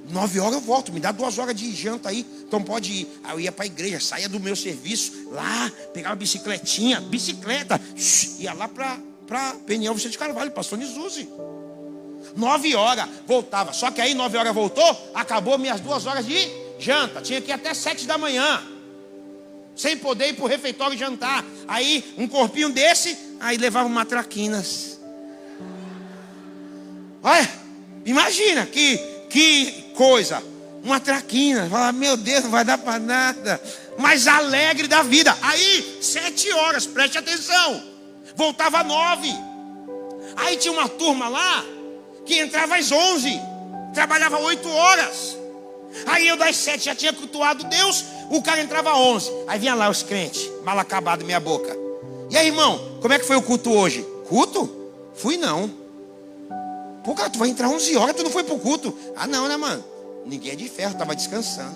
B: 9 horas eu volto, me dá 2 horas de janta aí, então pode ir. Aí eu ia para a igreja, saía do meu serviço lá, pegava bicicleta, ia lá para Peniel Vicente de Carvalho, pastor Nizuzi. 9 horas, voltava. Só que aí 9 horas voltou, acabou minhas 2 horas de janta. Tinha que ir até 7 da manhã, sem poder ir para o refeitório jantar. Aí um corpinho desse, aí levava uma traquinas. Olha, imagina que coisa, uma traquina. Fala, meu Deus, não vai dar para nada. Mas alegre da vida. Aí 7 horas, preste atenção, voltava 9. Aí tinha uma turma lá que entrava às 11, trabalhava 8 horas. Aí eu das 7 já tinha cultuado Deus. O cara entrava às 11. Aí vinha lá os crentes, mal acabado minha boca. E aí, irmão, como é que foi o culto hoje? Culto? Fui não. Pô, cara, tu vai entrar 11 horas, tu não foi pro culto? Ah, não, né, mano? Ninguém é de ferro, tava descansando.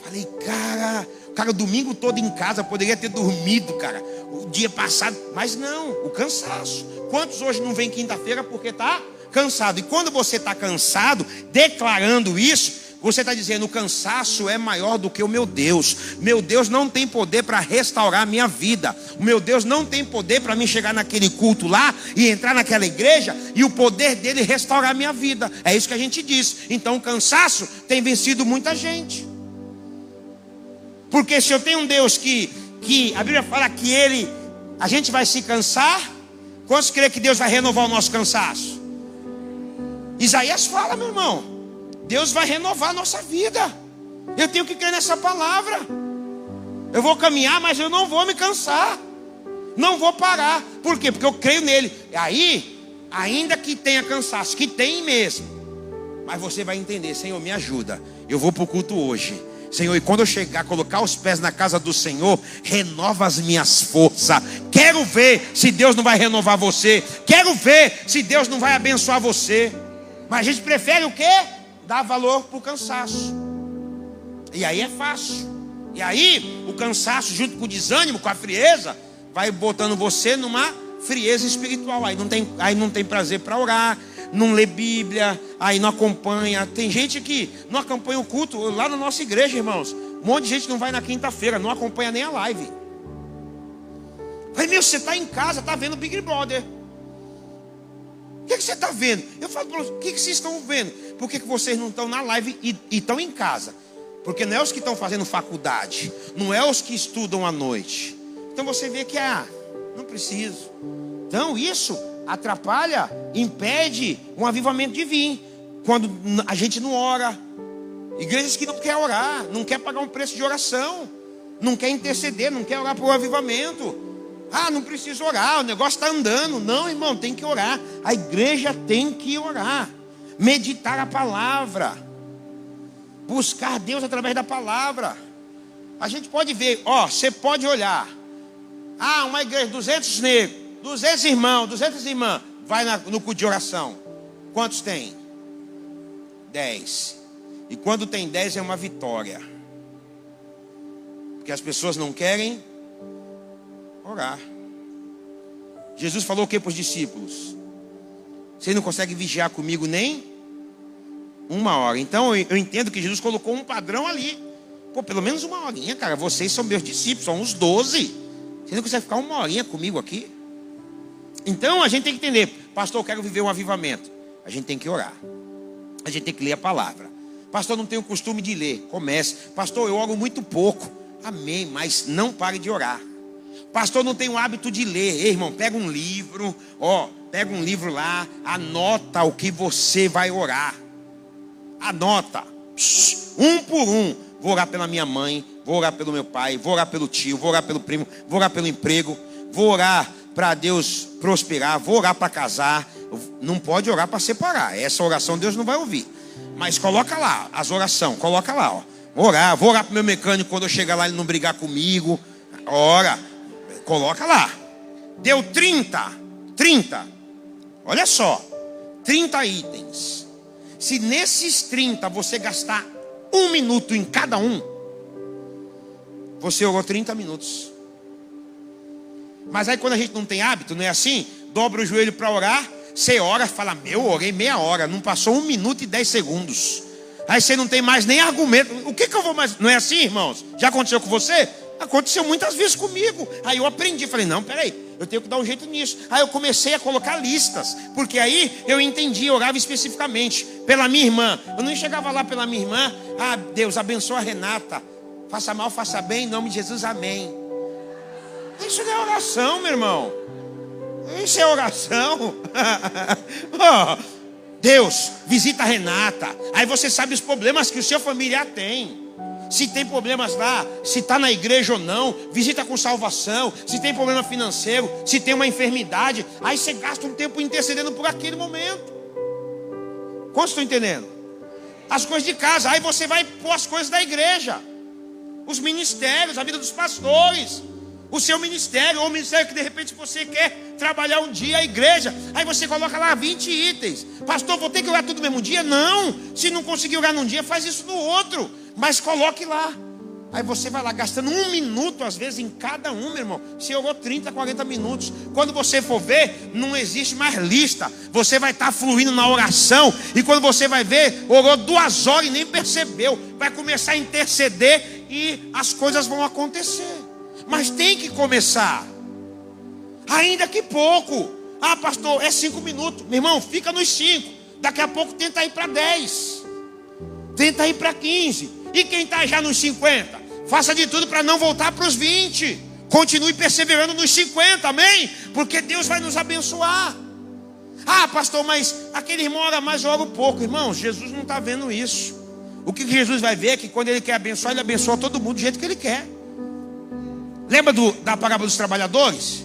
B: Falei, cara, o domingo todo em casa, poderia ter dormido, cara, o dia passado. Mas não, o cansaço. Quantos hoje não vem quinta-feira porque tá cansado? E quando você tá cansado, declarando isso, você está dizendo, o cansaço é maior do que o meu Deus. Meu Deus não tem poder para restaurar a minha vida. O meu Deus não tem poder para mim chegar naquele culto lá e entrar naquela igreja e o poder dele restaurar a minha vida. É isso que a gente diz. Então o cansaço tem vencido muita gente. Porque se eu tenho um Deus que a Bíblia fala que a gente vai se cansar, quantos creem que Deus vai renovar o nosso cansaço? Isaías fala, meu irmão. Deus vai renovar a nossa vida. Eu tenho que crer nessa palavra. Eu vou caminhar, mas eu não vou me cansar. Não vou parar. Por quê? Porque eu creio nele. Aí, ainda que tenha cansaço, que tem mesmo, mas você vai entender: Senhor, me ajuda. Eu vou para o culto hoje, Senhor, e quando eu chegar, colocar os pés na casa do Senhor, renova as minhas forças. Quero ver se Deus não vai renovar você. Quero ver se Deus não vai abençoar você. Mas a gente prefere o quê? Dar valor para o cansaço. E aí é fácil. E aí o cansaço junto com o desânimo, com a frieza, vai botando você numa frieza espiritual. Aí não tem prazer para orar, não lê Bíblia, aí não acompanha. Tem gente que não acompanha o culto. Lá na nossa igreja, irmãos, um monte de gente não vai na quinta-feira, não acompanha nem a live. Aí, você está em casa, está vendo Big Brother. O que você está vendo? Eu falo para vocês: o que vocês estão vendo? Por que vocês não estão na live e estão em casa? Porque não é os que estão fazendo faculdade, não é os que estudam à noite. Então você vê que não preciso. Então isso atrapalha, impede um avivamento de vir. Quando a gente não ora. Igrejas que não quer orar, não quer pagar um preço de oração, não quer interceder, não quer orar para o avivamento. Não preciso orar, o negócio está andando. Não, irmão, tem que orar. A igreja tem que orar, meditar a palavra, buscar Deus através da palavra. A gente pode ver, você pode olhar. Uma igreja, 200 negros, 200 irmãos, 200 irmãs. Vai no culto de oração. Quantos tem? 10. E quando tem 10 é uma vitória. Porque as pessoas não querem orar. Jesus falou o que para os discípulos? Vocês não conseguem vigiar comigo nem 1 hora. Então eu entendo que Jesus colocou um padrão ali. Pelo menos 1 horinha, cara. Vocês são meus discípulos, são uns 12. Vocês não conseguem ficar 1 horinha comigo aqui? Então a gente tem que entender: pastor, eu quero viver um avivamento. A gente tem que orar. A gente tem que ler a palavra. Pastor, não tenho o costume de ler. Comece. Pastor, eu oro muito pouco. Amém, mas não pare de orar. Pastor, não tenho o hábito de ler. Ei, irmão, pega um livro. Pega um livro lá. Anota o que você vai orar. Anota. Um por um. Vou orar pela minha mãe. Vou orar pelo meu pai. Vou orar pelo tio. Vou orar pelo primo. Vou orar pelo emprego. Vou orar para Deus prosperar. Vou orar para casar. Não pode orar para separar. Essa oração Deus não vai ouvir. Mas coloca lá as orações. Coloca lá. Vou orar para o meu mecânico quando eu chegar lá ele não brigar comigo. Ora. Coloca lá. Deu 30. Olha só. 30 itens. Se nesses 30 você gastar 1 minuto em cada um, você orou 30 minutos. Mas aí quando a gente não tem hábito, não é assim? Dobra o joelho para orar. Você ora, fala: eu orei meia hora. Não passou 1 minuto e 10 segundos. Aí você não tem mais nem argumento. O que eu vou mais... Não é assim, irmãos? Já aconteceu com você? Aconteceu muitas vezes comigo. Aí eu aprendi, falei: não, peraí, eu tenho que dar um jeito nisso. Aí eu comecei a colocar listas, porque aí eu entendi, eu orava especificamente pela minha irmã. Eu não chegava lá pela minha irmã: Deus, abençoa a Renata, faça mal, faça bem, em nome de Jesus, amém. Isso não é oração, meu irmão. Isso é oração. Deus, visita a Renata. Aí você sabe os problemas que o seu familiar tem. Se tem problemas lá, se está na igreja ou não, visita com salvação. Se tem problema financeiro, se tem uma enfermidade, aí você gasta um tempo intercedendo por aquele momento. Quantos estão entendendo? As coisas de casa, aí você vai pôr as coisas da igreja, os ministérios, a vida dos pastores, o seu ministério, ou o ministério que de repente você quer trabalhar um dia, a igreja. Aí você coloca lá 20 itens. Pastor, vou ter que orar tudo no mesmo dia? Não, se não conseguir orar num dia, faz isso no outro. Mas coloque lá. Aí você vai lá gastando 1 minuto às vezes em cada um, meu irmão. Você orou 30, 40 minutos. Quando você for ver, não existe mais lista. Você vai estar fluindo na oração. E quando você vai ver, orou 2 horas e nem percebeu. Vai começar a interceder e as coisas vão acontecer. Mas tem que começar. Ainda que pouco. Pastor, é 5 minutos. Meu irmão, fica nos 5. Daqui a pouco tenta ir para 10. Tenta ir para 15. E quem está já nos 50? Faça de tudo para não voltar para os 20. Continue perseverando nos 50, amém? Porque Deus vai nos abençoar. pastor, mas aquele irmão ora mais, eu oro pouco. Irmãos, Jesus não está vendo isso. O que Jesus vai ver é que quando Ele quer abençoar, Ele abençoa todo mundo do jeito que Ele quer. Lembra da parábola dos trabalhadores?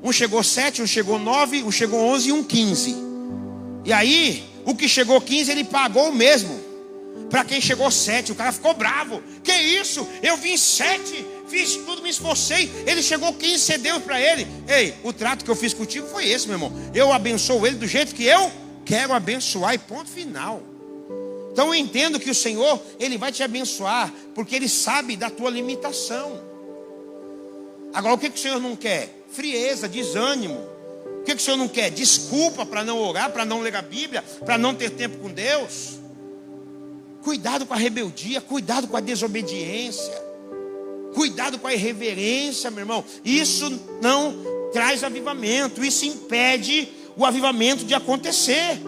B: Um chegou 7, um chegou 9, um chegou 11 e um 15. E aí, o que chegou 15, ele pagou o mesmo para quem chegou 7. O cara ficou bravo. Que isso? Eu vim 7, fiz tudo, me esforcei. Ele chegou 15, cedeu para ele. Ei, o trato que eu fiz contigo foi esse, meu irmão. Eu abençoo ele do jeito que eu quero abençoar, e ponto final. Então eu entendo que o Senhor, Ele vai te abençoar, porque Ele sabe da tua limitação. Agora, o que o Senhor não quer? Frieza, desânimo. O que o Senhor não quer? Desculpa para não orar, para não ler a Bíblia, para não ter tempo com Deus. Cuidado com a rebeldia, cuidado com a desobediência, cuidado com a irreverência, meu irmão. Isso não traz avivamento, isso impede o avivamento de acontecer.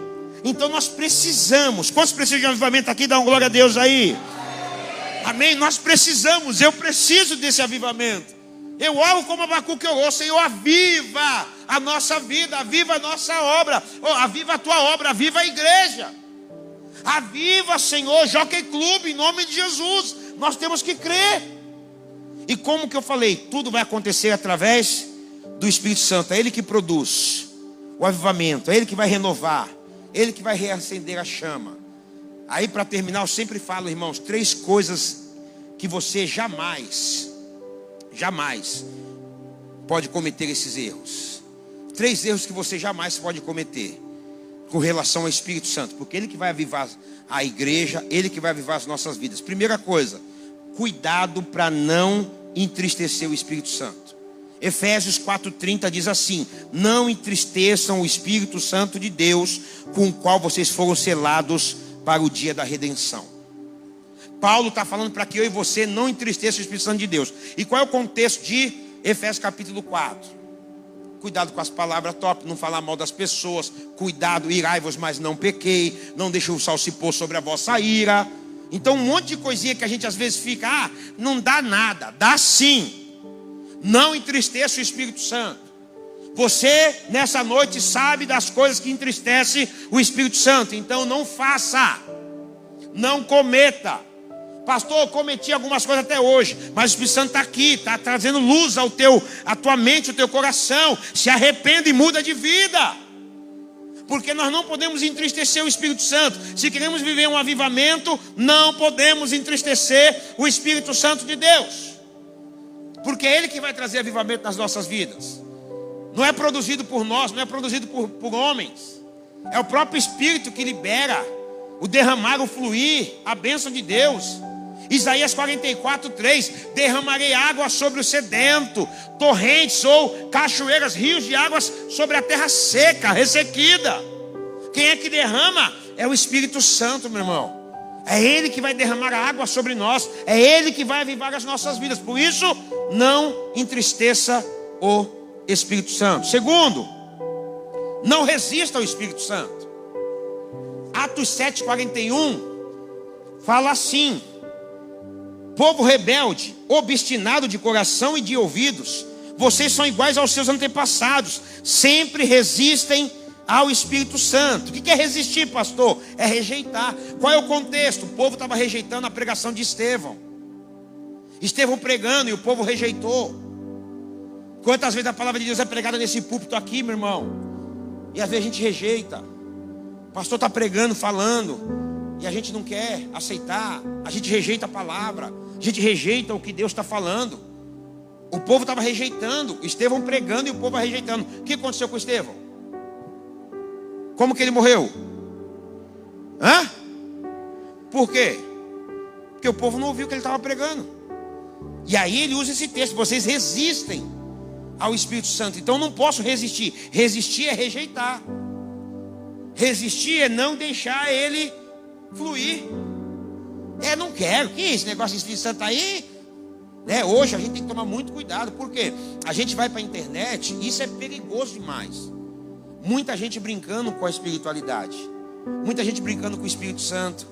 B: Então nós precisamos. Quantos precisam de avivamento aqui? Dá uma glória a Deus aí. Amém? Nós precisamos, eu preciso desse avivamento. Eu oro como Abacuque orou: Senhor, aviva a nossa vida, aviva a nossa obra, aviva a tua obra, aviva a igreja. Aviva, Senhor, Jockey Club, em nome de Jesus. Nós temos que crer. E como que eu falei, tudo vai acontecer através do Espírito Santo. É Ele que produz o avivamento, é Ele que vai renovar, Ele que vai reacender a chama. Aí, para terminar, eu sempre falo, irmãos, 3 coisas que você jamais pode cometer esses erros. 3 erros que você jamais pode cometer com relação ao Espírito Santo, porque Ele que vai avivar a igreja, Ele que vai avivar as nossas vidas. Primeira coisa, cuidado para não entristecer o Espírito Santo. Efésios 4:30 diz assim: não entristeçam o Espírito Santo de Deus, com o qual vocês foram selados para o dia da redenção. Paulo está falando para que eu e você não entristeçam o Espírito Santo de Deus. E qual é o contexto de Efésios capítulo 4? Cuidado com as palavras top, não falar mal das pessoas. Cuidado, irai-vos, mas não pequei. Não deixe o sal se pôr sobre a vossa ira. Então um monte de coisinha que a gente às vezes fica, não dá nada. Dá sim. Não entristeça o Espírito Santo. Você nessa noite sabe das coisas que entristecem o Espírito Santo. Então não faça. Não cometa. Pastor, eu cometi algumas coisas até hoje, mas o Espírito Santo está aqui, está trazendo luz à tua mente, ao teu coração. Se arrependa e muda de vida, porque nós não podemos entristecer o Espírito Santo. Se queremos viver um avivamento, não podemos entristecer o Espírito Santo de Deus, porque é Ele que vai trazer avivamento nas nossas vidas. Não é produzido por nós, não é produzido por homens. É o próprio Espírito que libera o derramar, o fluir, a bênção de Deus. Isaías 44:3: derramarei água sobre o sedento, torrentes ou cachoeiras, rios de águas sobre a terra seca, ressequida. Quem é que derrama? É o Espírito Santo, meu irmão. É Ele que vai derramar a água sobre nós, é Ele que vai avivar as nossas vidas. Por isso, não entristeça o Espírito Santo. Segundo, não resista ao Espírito Santo. Atos 7:41 fala assim: povo rebelde, obstinado de coração e de ouvidos, vocês são iguais aos seus antepassados, sempre resistem ao Espírito Santo. O que é resistir, pastor? É rejeitar. Qual é o contexto? O povo estava rejeitando a pregação de Estevão. Estevão pregando e o povo rejeitou. Quantas vezes a palavra de Deus é pregada nesse púlpito aqui, meu irmão? E às vezes a gente rejeita. O pastor está pregando, falando, e a gente não quer aceitar. A gente rejeita a palavra, a gente rejeita o que Deus está falando. O povo estava rejeitando, Estevão pregando e o povo rejeitando. O que aconteceu com Estevão? Como que ele morreu? Por quê? Porque o povo não ouviu o que ele estava pregando. E aí ele usa esse texto: vocês resistem ao Espírito Santo. Então eu não posso resistir. Resistir é rejeitar. Resistir é não deixar ele fluir. Não quero. Que esse negócio de Espírito Santo aí? Hoje a gente tem que tomar muito cuidado, porque a gente vai para a internet e isso é perigoso demais. Muita gente brincando com a espiritualidade, muita gente brincando com o Espírito Santo,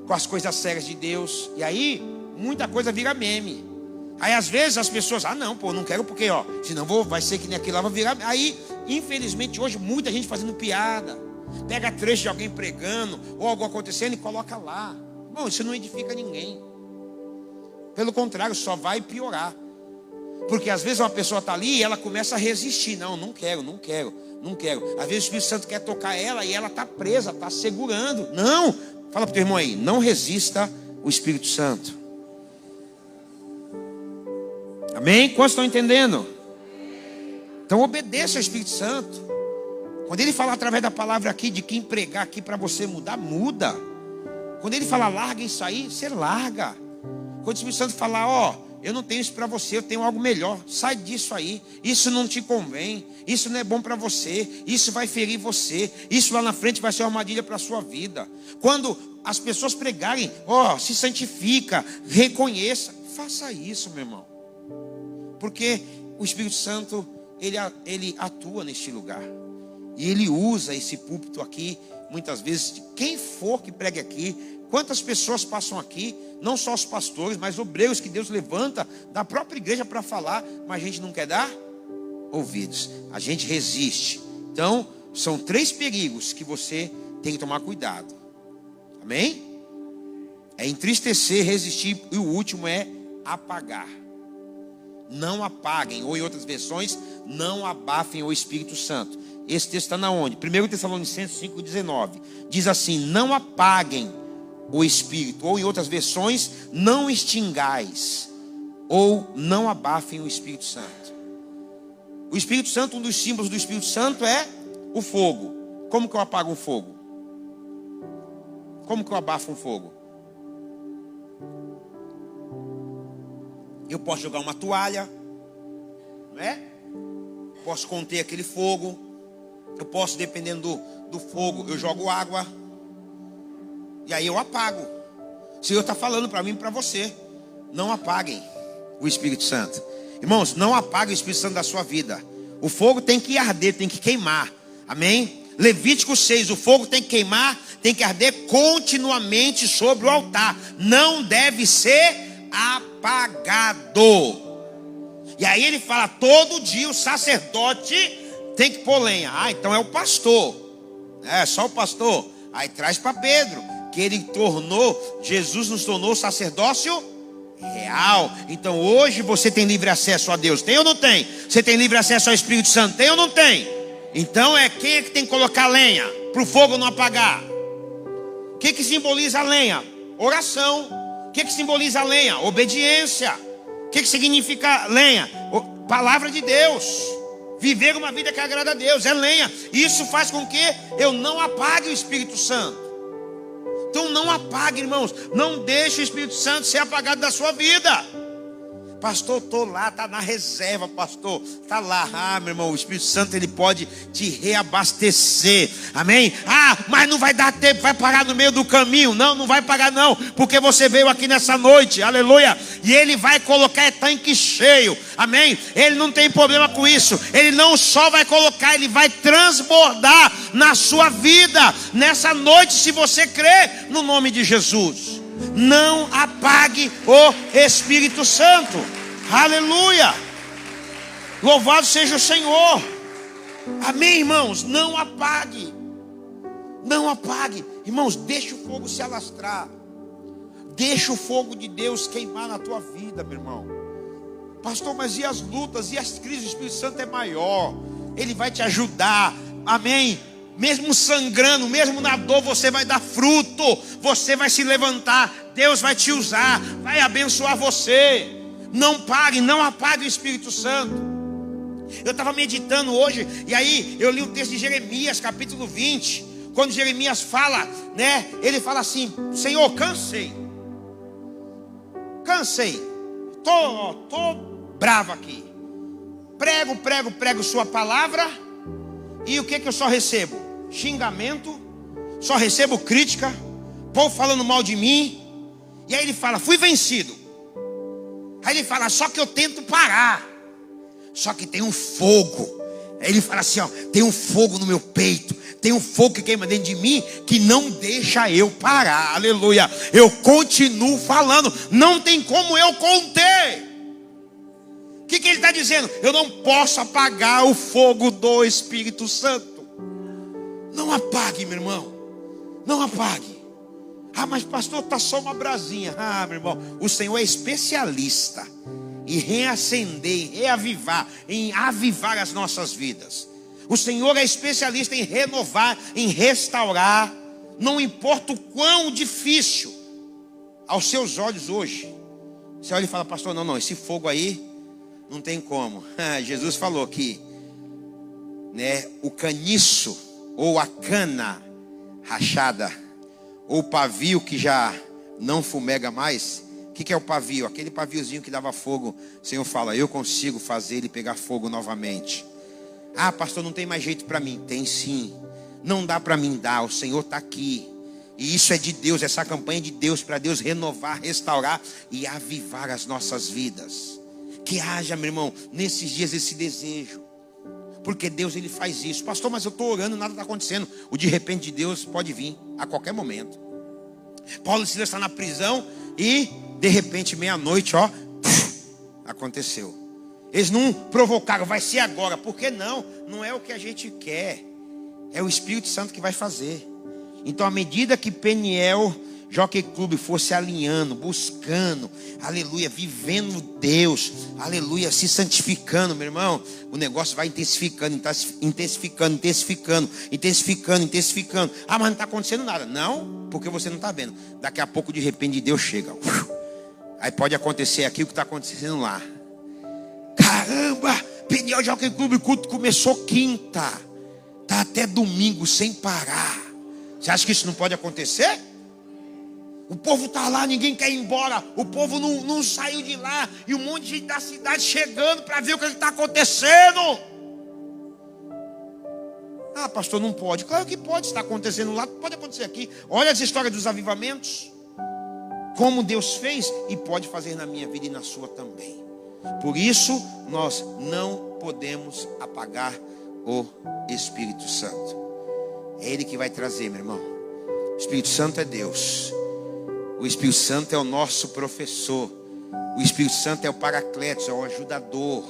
B: com as coisas sérias de Deus. E aí muita coisa vira meme. Aí às vezes as pessoas, não quero porque senão vai ser que nem aquilo lá, vai virar. Aí infelizmente hoje muita gente fazendo piada, pega trecho de alguém pregando ou algo acontecendo e coloca lá. Bom, isso não edifica ninguém. Pelo contrário, só vai piorar. Porque às vezes uma pessoa está ali e ela começa a resistir. Não quero. Às vezes o Espírito Santo quer tocar ela e ela está presa, está segurando. Não, fala para o teu irmão aí, não resista o Espírito Santo. Amém? Quantos estão entendendo? Então obedeça ao Espírito Santo. Quando ele falar através da palavra aqui, de quem pregar aqui para você mudar, muda. Quando ele falar larga isso aí, você larga. Quando o Espírito Santo falar, ó, eu não tenho isso para você, eu tenho algo melhor, sai disso aí, isso não te convém, isso não é bom para você, isso vai ferir você, isso lá na frente vai ser uma armadilha para a sua vida. Quando as pessoas pregarem, ó, se santifica, reconheça, faça isso, meu irmão. Porque o Espírito Santo, ele atua neste lugar. E ele usa esse púlpito aqui, muitas vezes, quem for que pregue aqui. Quantas pessoas passam aqui, não só os pastores, mas obreiros que Deus levanta da própria igreja para falar, mas a gente não quer dar ouvidos, a gente resiste. Então, são 3 perigos que você tem que tomar cuidado. Amém? É entristecer, resistir, e o último é apagar. Não apaguem, ou em outras versões, não abafem o Espírito Santo. Esse texto está na onde? 1 Tessalonicenses 5,19. Diz assim, não apaguem o Espírito, ou em outras versões, não extingais, ou não abafem o Espírito Santo. O Espírito Santo, um dos símbolos do Espírito Santo é o fogo. Como que eu apago um fogo? Como que eu abafo um fogo? Eu posso jogar uma toalha, não é? Posso conter aquele fogo. Eu posso, dependendo do fogo, eu jogo água. E aí eu apago. O Senhor está falando para mim e para você. Não apaguem o Espírito Santo. Irmãos, não apaguem o Espírito Santo da sua vida. O fogo tem que arder, tem que queimar. Amém? Levítico 6, o fogo tem que queimar, tem que arder continuamente sobre o altar. Não deve ser apagado. E aí ele fala, todo dia o sacerdote tem que pôr lenha. Ah, então é o pastor. É só o pastor. Aí traz para Pedro, que ele Jesus nos tornou sacerdócio real. Então hoje você tem livre acesso a Deus, tem ou não tem? Você tem livre acesso ao Espírito Santo, tem ou não tem? Então quem é que tem que colocar lenha para o fogo não apagar? O que simboliza a lenha? Oração. O que simboliza a lenha? Obediência. O que significa lenha? Palavra de Deus. Viver uma vida que agrada a Deus, é lenha. Isso faz com que eu não apague o Espírito Santo. Então não apague, irmãos. Não deixe o Espírito Santo ser apagado da sua vida. Pastor, estou lá, está na reserva, pastor. Está lá, meu irmão, o Espírito Santo ele pode te reabastecer. Amém? Mas não vai dar tempo, vai parar no meio do caminho. Não vai parar não, porque você veio aqui nessa noite, aleluia. E ele vai colocar tanque cheio, amém? Ele não tem problema com isso. Ele não só vai colocar, ele vai transbordar na sua vida nessa noite, se você crer no nome de Jesus. Não apague o Espírito Santo. Aleluia. Louvado seja o Senhor. Amém, irmãos. Não apague. Não apague. Irmãos, deixa o fogo se alastrar. Deixa o fogo de Deus queimar na tua vida, meu irmão. Pastor, mas e as lutas e as crises? O Espírito Santo é maior. Ele vai te ajudar. Amém. Mesmo sangrando, mesmo na dor, você vai dar fruto. Você vai se levantar. Deus vai te usar, vai abençoar você. Não pare, não apague o Espírito Santo. Eu estava meditando hoje, e aí eu li o texto de Jeremias, capítulo 20. Quando Jeremias fala, né? Ele fala assim: Senhor, cansei. Tô bravo aqui. Prego sua palavra. E o que eu só recebo? Xingamento. Só recebo crítica. Povo falando mal de mim. E aí ele fala, fui vencido. Aí ele fala, só que eu tento parar. Só que tem um fogo. Aí ele fala assim, ó, tem um fogo no meu peito. Tem um fogo que queima dentro de mim, que não deixa eu parar. Aleluia. Eu continuo falando. Não tem como eu conter. que ele está dizendo? Eu não posso apagar o fogo do Espírito Santo. Não apague, meu irmão. Não apague. Ah, mas pastor, está só uma brasinha. Ah, meu irmão, o Senhor é especialista em reacender, em reavivar, em avivar as nossas vidas. O Senhor é especialista em renovar, em restaurar. Não importa o quão difícil aos seus olhos hoje. Você olha e fala, pastor, não, esse fogo aí não tem como. Jesus falou que, né, o caniço ou a cana rachada, ou o pavio que já não fumega mais. O que é o pavio? Aquele paviozinho que dava fogo. O Senhor fala, eu consigo fazer ele pegar fogo novamente. Ah, pastor, não tem mais jeito para mim. Tem sim. Não dá para mim dar, o Senhor está aqui. E isso é de Deus, essa campanha é de Deus, para Deus renovar, restaurar e avivar as nossas vidas. Que haja, meu irmão, nesses dias esse desejo. Porque Deus, ele faz isso. Pastor, mas eu estou orando, nada está acontecendo. O de repente de Deus pode vir a qualquer momento. Paulo e Silas estão na prisão e de repente, meia-noite, aconteceu. Eles não provocaram, vai ser agora. Por que não? Não é o que a gente quer. É o Espírito Santo que vai fazer. Então, à medida que Peniel Jockey Club fosse alinhando, buscando, aleluia, vivendo Deus, aleluia, se santificando, meu irmão, o negócio vai intensificando. Ah, mas não está acontecendo nada. Não, porque você não está vendo. Daqui a pouco, de repente, Deus chega. Aí pode acontecer aqui o que está acontecendo lá. Caramba, Peniel Jockey Club, o culto começou quinta, está até domingo sem parar. Você acha que isso não pode acontecer? O povo está lá, ninguém quer ir embora. O povo não saiu de lá. E um monte de gente da cidade chegando para ver o que está acontecendo. Ah, pastor, não pode. Claro que pode, está acontecendo lá, pode acontecer aqui. Olha as histórias dos avivamentos. Como Deus fez e pode fazer na minha vida e na sua também. Por isso, nós não podemos apagar o Espírito Santo. É Ele que vai trazer, meu irmão. O Espírito Santo é Deus. O Espírito Santo é o nosso professor. O Espírito Santo é o paracletos, é o ajudador.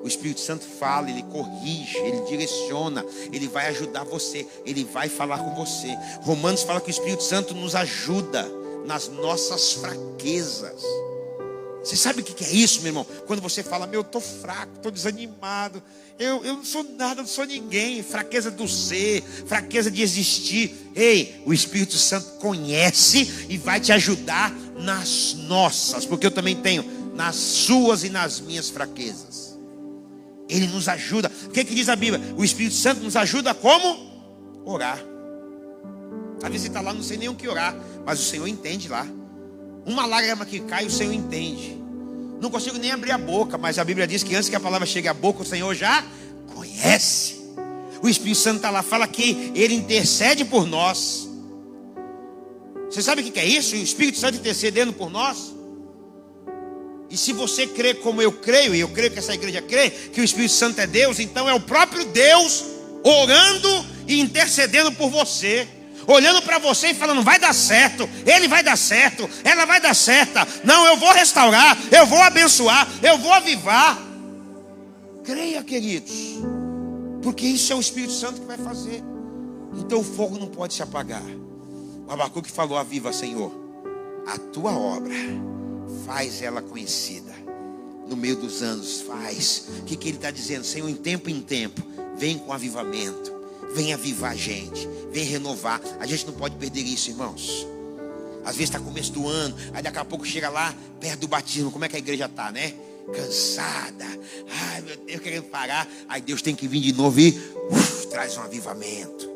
B: O Espírito Santo fala, ele corrige, ele direciona, ele vai ajudar você, ele vai falar com você. Romanos fala que o Espírito Santo nos ajuda nas nossas fraquezas. Você sabe o que é isso, meu irmão? Quando você fala, eu estou fraco, estou desanimado, eu não sou nada, não sou ninguém. Fraqueza do ser, fraqueza de existir. Ei, o Espírito Santo conhece e vai te ajudar nas nossas, porque eu também tenho nas suas e nas minhas fraquezas. Ele nos ajuda. O que diz a Bíblia? O Espírito Santo nos ajuda como? Orar. Às vezes você está lá, não sei nem o que orar, mas o Senhor entende lá. Uma lágrima que cai, o Senhor entende. Não consigo nem abrir a boca, mas a Bíblia diz que antes que a palavra chegue à boca, o Senhor já conhece. O Espírito Santo está lá, fala que Ele intercede por nós. Você sabe o que é isso? O Espírito Santo intercedendo por nós. E se você crê como eu creio, e eu creio que essa igreja crê, que o Espírito Santo é Deus, então é o próprio Deus orando e intercedendo por você. Olhando para você e falando, vai dar certo, ele vai dar certo, ela vai dar certa. Não, eu vou restaurar, eu vou abençoar, eu vou avivar. Creia, queridos, porque isso é o Espírito Santo que vai fazer. Então o fogo não pode se apagar. O Abacuque falou, aviva, Senhor, a tua obra, faz ela conhecida. No meio dos anos, faz. O que ele está dizendo? Senhor, em tempo, vem com avivamento. Vem avivar a gente, vem renovar. A gente não pode perder isso, irmãos. Às vezes está começo do ano, aí daqui a pouco chega lá, perto do batismo. Como é que a igreja está, né? Cansada. Ai, meu Deus, querendo parar. Aí Deus tem que vir de novo e traz um avivamento.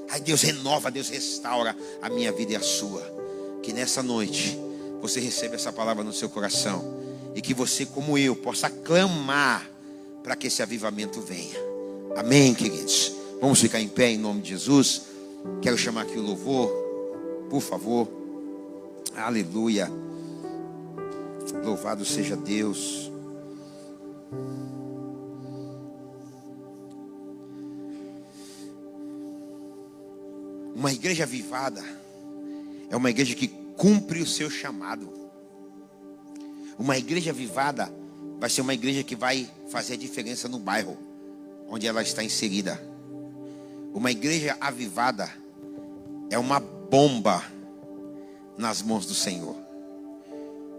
B: Aí Deus renova, Deus restaura a minha vida e a sua. Que nessa noite você receba essa palavra no seu coração. E que você, como eu, possa clamar para que esse avivamento venha. Amém, queridos? Vamos ficar em pé em nome de Jesus. Quero chamar aqui o louvor, por favor. Aleluia. Louvado seja Deus. Uma igreja avivada é uma igreja que cumpre o seu chamado. Uma igreja avivada vai ser uma igreja que vai fazer a diferença no bairro onde ela está inserida. Uma igreja avivada é uma bomba nas mãos do Senhor.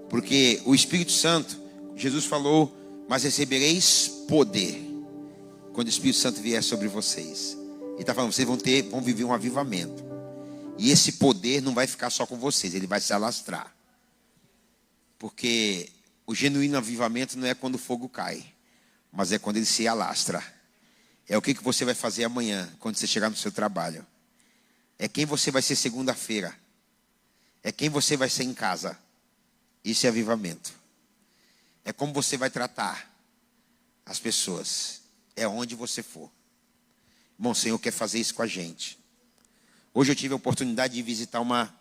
B: Porque o Espírito Santo, Jesus falou, mas recebereis poder quando o Espírito Santo vier sobre vocês. Ele está falando, vocês vão viver um avivamento. E esse poder não vai ficar só com vocês, ele vai se alastrar. Porque o genuíno avivamento não é quando o fogo cai, mas é quando ele se alastra. É o que você vai fazer amanhã, quando você chegar no seu trabalho. É quem você vai ser segunda-feira. É quem você vai ser em casa. Isso é avivamento. É como você vai tratar as pessoas. É onde você for. Bom, o Senhor quer fazer isso com a gente. Hoje eu tive a oportunidade de visitar uma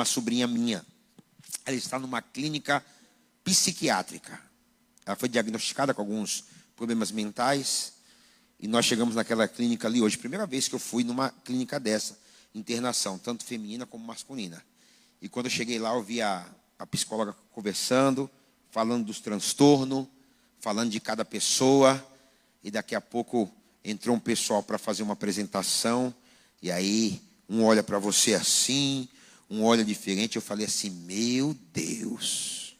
B: sobrinha minha. Ela está numa clínica psiquiátrica. Ela foi diagnosticada com alguns problemas mentais. E nós chegamos naquela clínica ali hoje. Primeira vez que eu fui numa clínica dessa. Internação, tanto feminina como masculina. E quando eu cheguei lá, eu vi a psicóloga conversando, falando dos transtornos, falando de cada pessoa. E daqui a pouco entrou um pessoal para fazer uma apresentação. E aí, um olha para você assim, um olha diferente. Eu falei assim, meu Deus.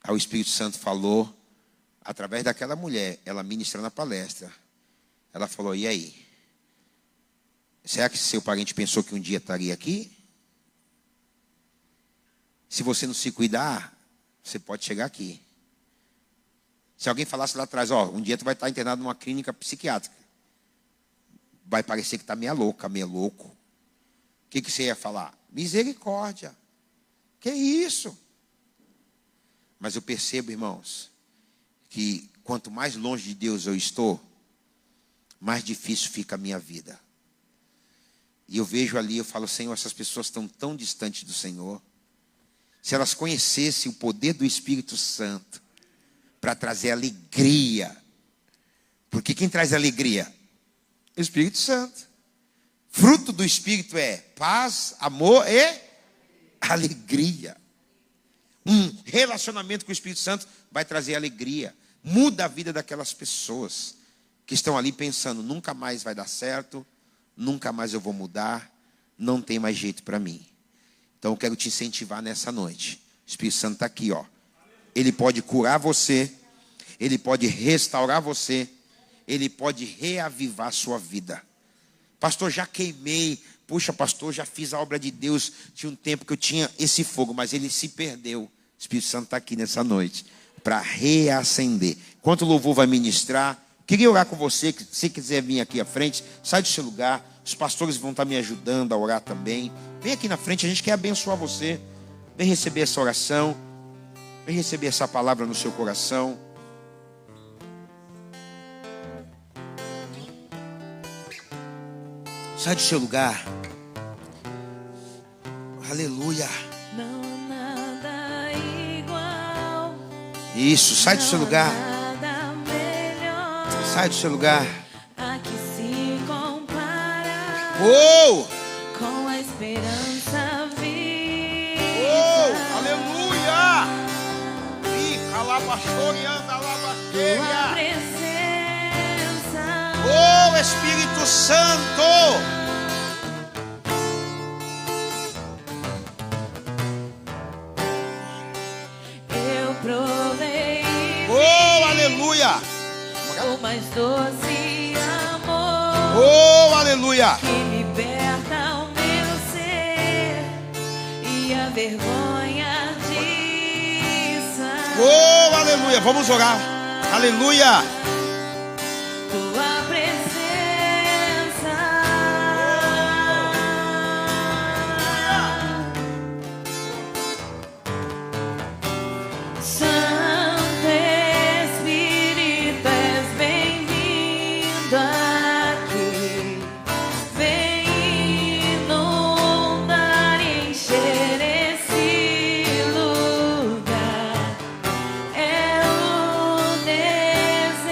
B: Aí o Espírito Santo falou, através daquela mulher, ela ministrando a palestra. Ela falou, e aí? Será que seu parente pensou que um dia estaria aqui? Se você não se cuidar, você pode chegar aqui. Se alguém falasse lá atrás, um dia tu vai estar internado numa clínica psiquiátrica. Vai parecer que está meio louca, meio louco. O que você ia falar? Misericórdia. Que isso? Mas eu percebo, irmãos, que quanto mais longe de Deus eu estou, mais difícil fica a minha vida. E eu vejo ali, eu falo, Senhor, essas pessoas estão tão distantes do Senhor. Se elas conhecessem o poder do Espírito Santo para trazer alegria. Porque quem traz alegria? O Espírito Santo. Fruto do Espírito é paz, amor e alegria. Um relacionamento com o Espírito Santo vai trazer alegria. Muda a vida daquelas pessoas que estão ali pensando, nunca mais vai dar certo, nunca mais eu vou mudar, não tem mais jeito para mim. Então eu quero te incentivar nessa noite. O Espírito Santo está aqui, ó. Ele pode curar você, ele pode restaurar você, ele pode reavivar a sua vida. Pastor, já queimei. Puxa, pastor, já fiz a obra de Deus. Tinha um tempo que eu tinha esse fogo, mas ele se perdeu. O Espírito Santo está aqui nessa noite para reacender. Enquanto o louvor vai ministrar, queria orar com você. Se você quiser vir aqui à frente, sai do seu lugar. Os pastores vão estar me ajudando a orar também. Vem aqui na frente, a gente quer abençoar você. Vem receber essa oração. Vem receber essa palavra no seu coração. Sai do seu lugar. Aleluia.
C: Não há nada igual.
B: Isso, sai do seu lugar.
C: Nada melhor.
B: Sai do seu lugar.
C: A que se compara
B: Oh!
C: com a esperança viva.
B: Oh! Aleluia! Fica lá, pastor, e anda lá,
C: Tua
B: pastor.
C: presença.
B: Oh, Espírito Santo!
C: Eu provei
B: Oh, aleluia!
C: o mais doce amor
B: Oh, aleluia!
C: que liberta o meu ser e a vergonha de
B: Oh, aleluia! Vamos orar. Aleluia!
C: tua presença. Santo Espírito, és bem-vindo aqui. Vem inundar e encher esse lugar. É o desejo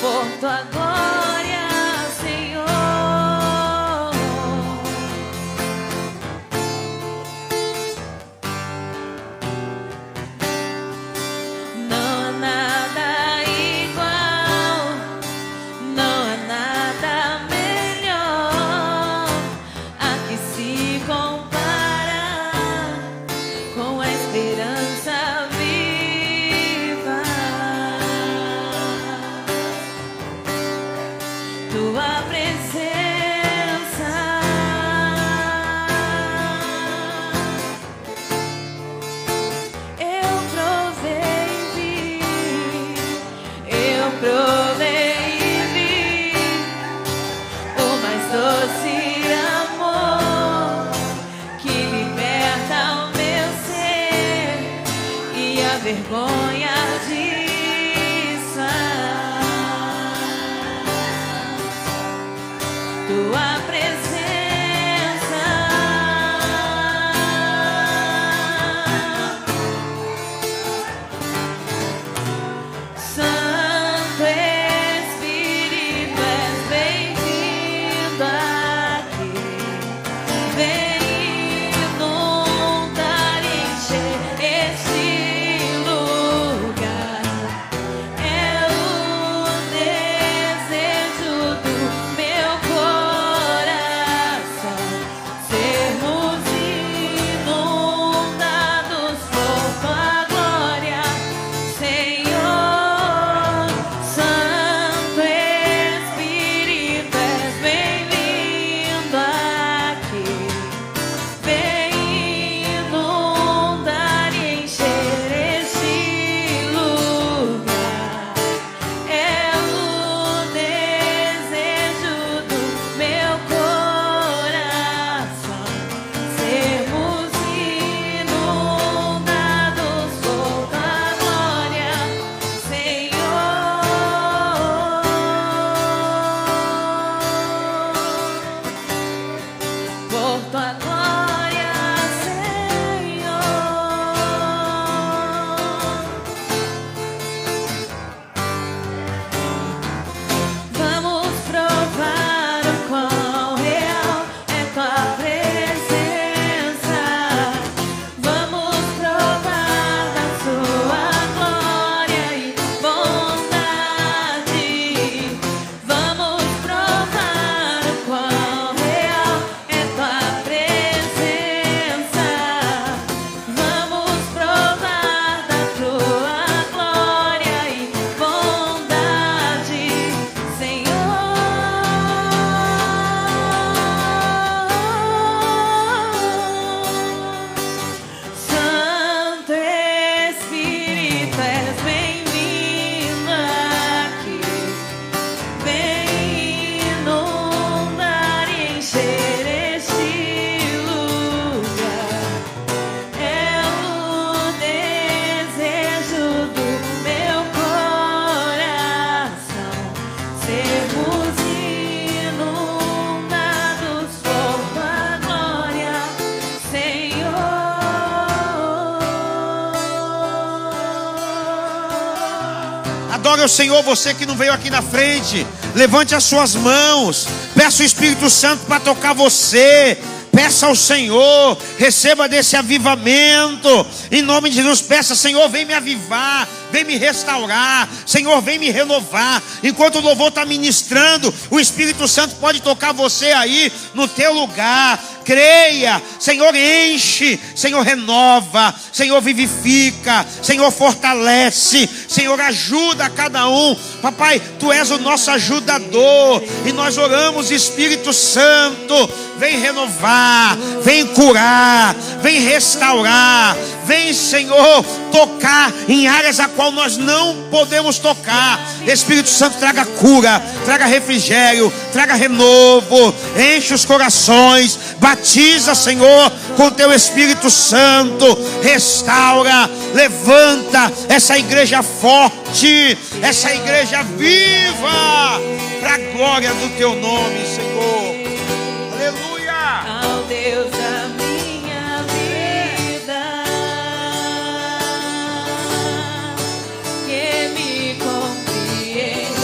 C: por tua glória, Senhor. Não há nada igual, não há nada melhor a que se compara com a esperança viva. Tua presença, eu provei e vi, eu provei e vi o mais doce amor que liberta o meu ser e a vergonha disfarça. Tua presença, Santo Espírito, és bem-vindo aqui. Vem inundar e encher este lugar. É o desejo do meu coração, sermos inundados por tua glória, Senhor. Santo Espírito, és bem-vindo aqui. Vem inundar e encher este lugar. É o desejo do meu coração, sermos inundados por tua glória, Senhor. Por tua glória, Senhor. Vamos provar o quão real é tua presença. Vamos provar da sua glória e bondade. Vamos provar o quão real é tua presença. Vamos provar da tua glória e bondade, Senhor. Santo Espírito, és bem-vindo aqui. Vem inundar e encher este lugar. É o desejo do meu coração, sermos inundados por tua glória, Senhor.
B: Adore o Senhor, você que não veio aqui na frente. Levante as suas mãos. Peça o Espírito Santo para tocar você. Peça ao Senhor, receba desse avivamento. Em nome de Jesus, peça: Senhor, vem me avivar, vem me restaurar. Senhor, vem me renovar. Enquanto o louvor está ministrando, o Espírito Santo pode tocar você aí no teu lugar. Creia, Senhor, enche, Senhor, renova, Senhor, vivifica, Senhor, fortalece, Senhor, ajuda cada um. Papai, Tu és o nosso ajudador, e nós oramos, Espírito Santo, vem renovar, vem curar, vem restaurar, vem, Senhor, tocar em áreas a qual nós não podemos tocar. Espírito Santo, traga cura, traga refrigério, traga renovo, enche os corações, batiza, Senhor, com Teu Espírito Santo, restaura, levanta essa igreja forte, essa igreja viva, para a glória do Teu nome, Senhor. Aleluia!
C: Ao Deus da minha vida, que me compreendeu.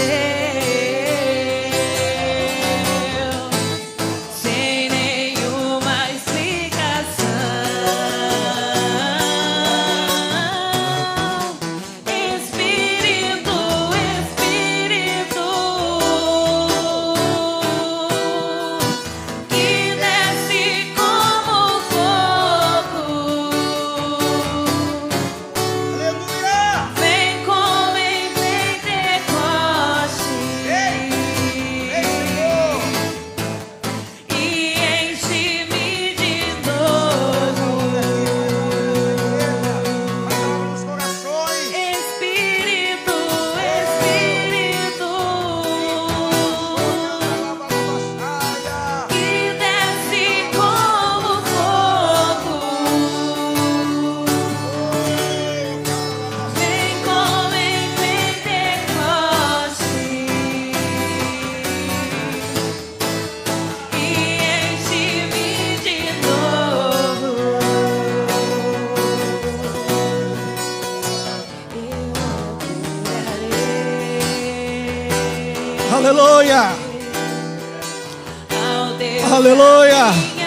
A: Aleluia.
C: ao Deus
A: Aleluia.
C: da minha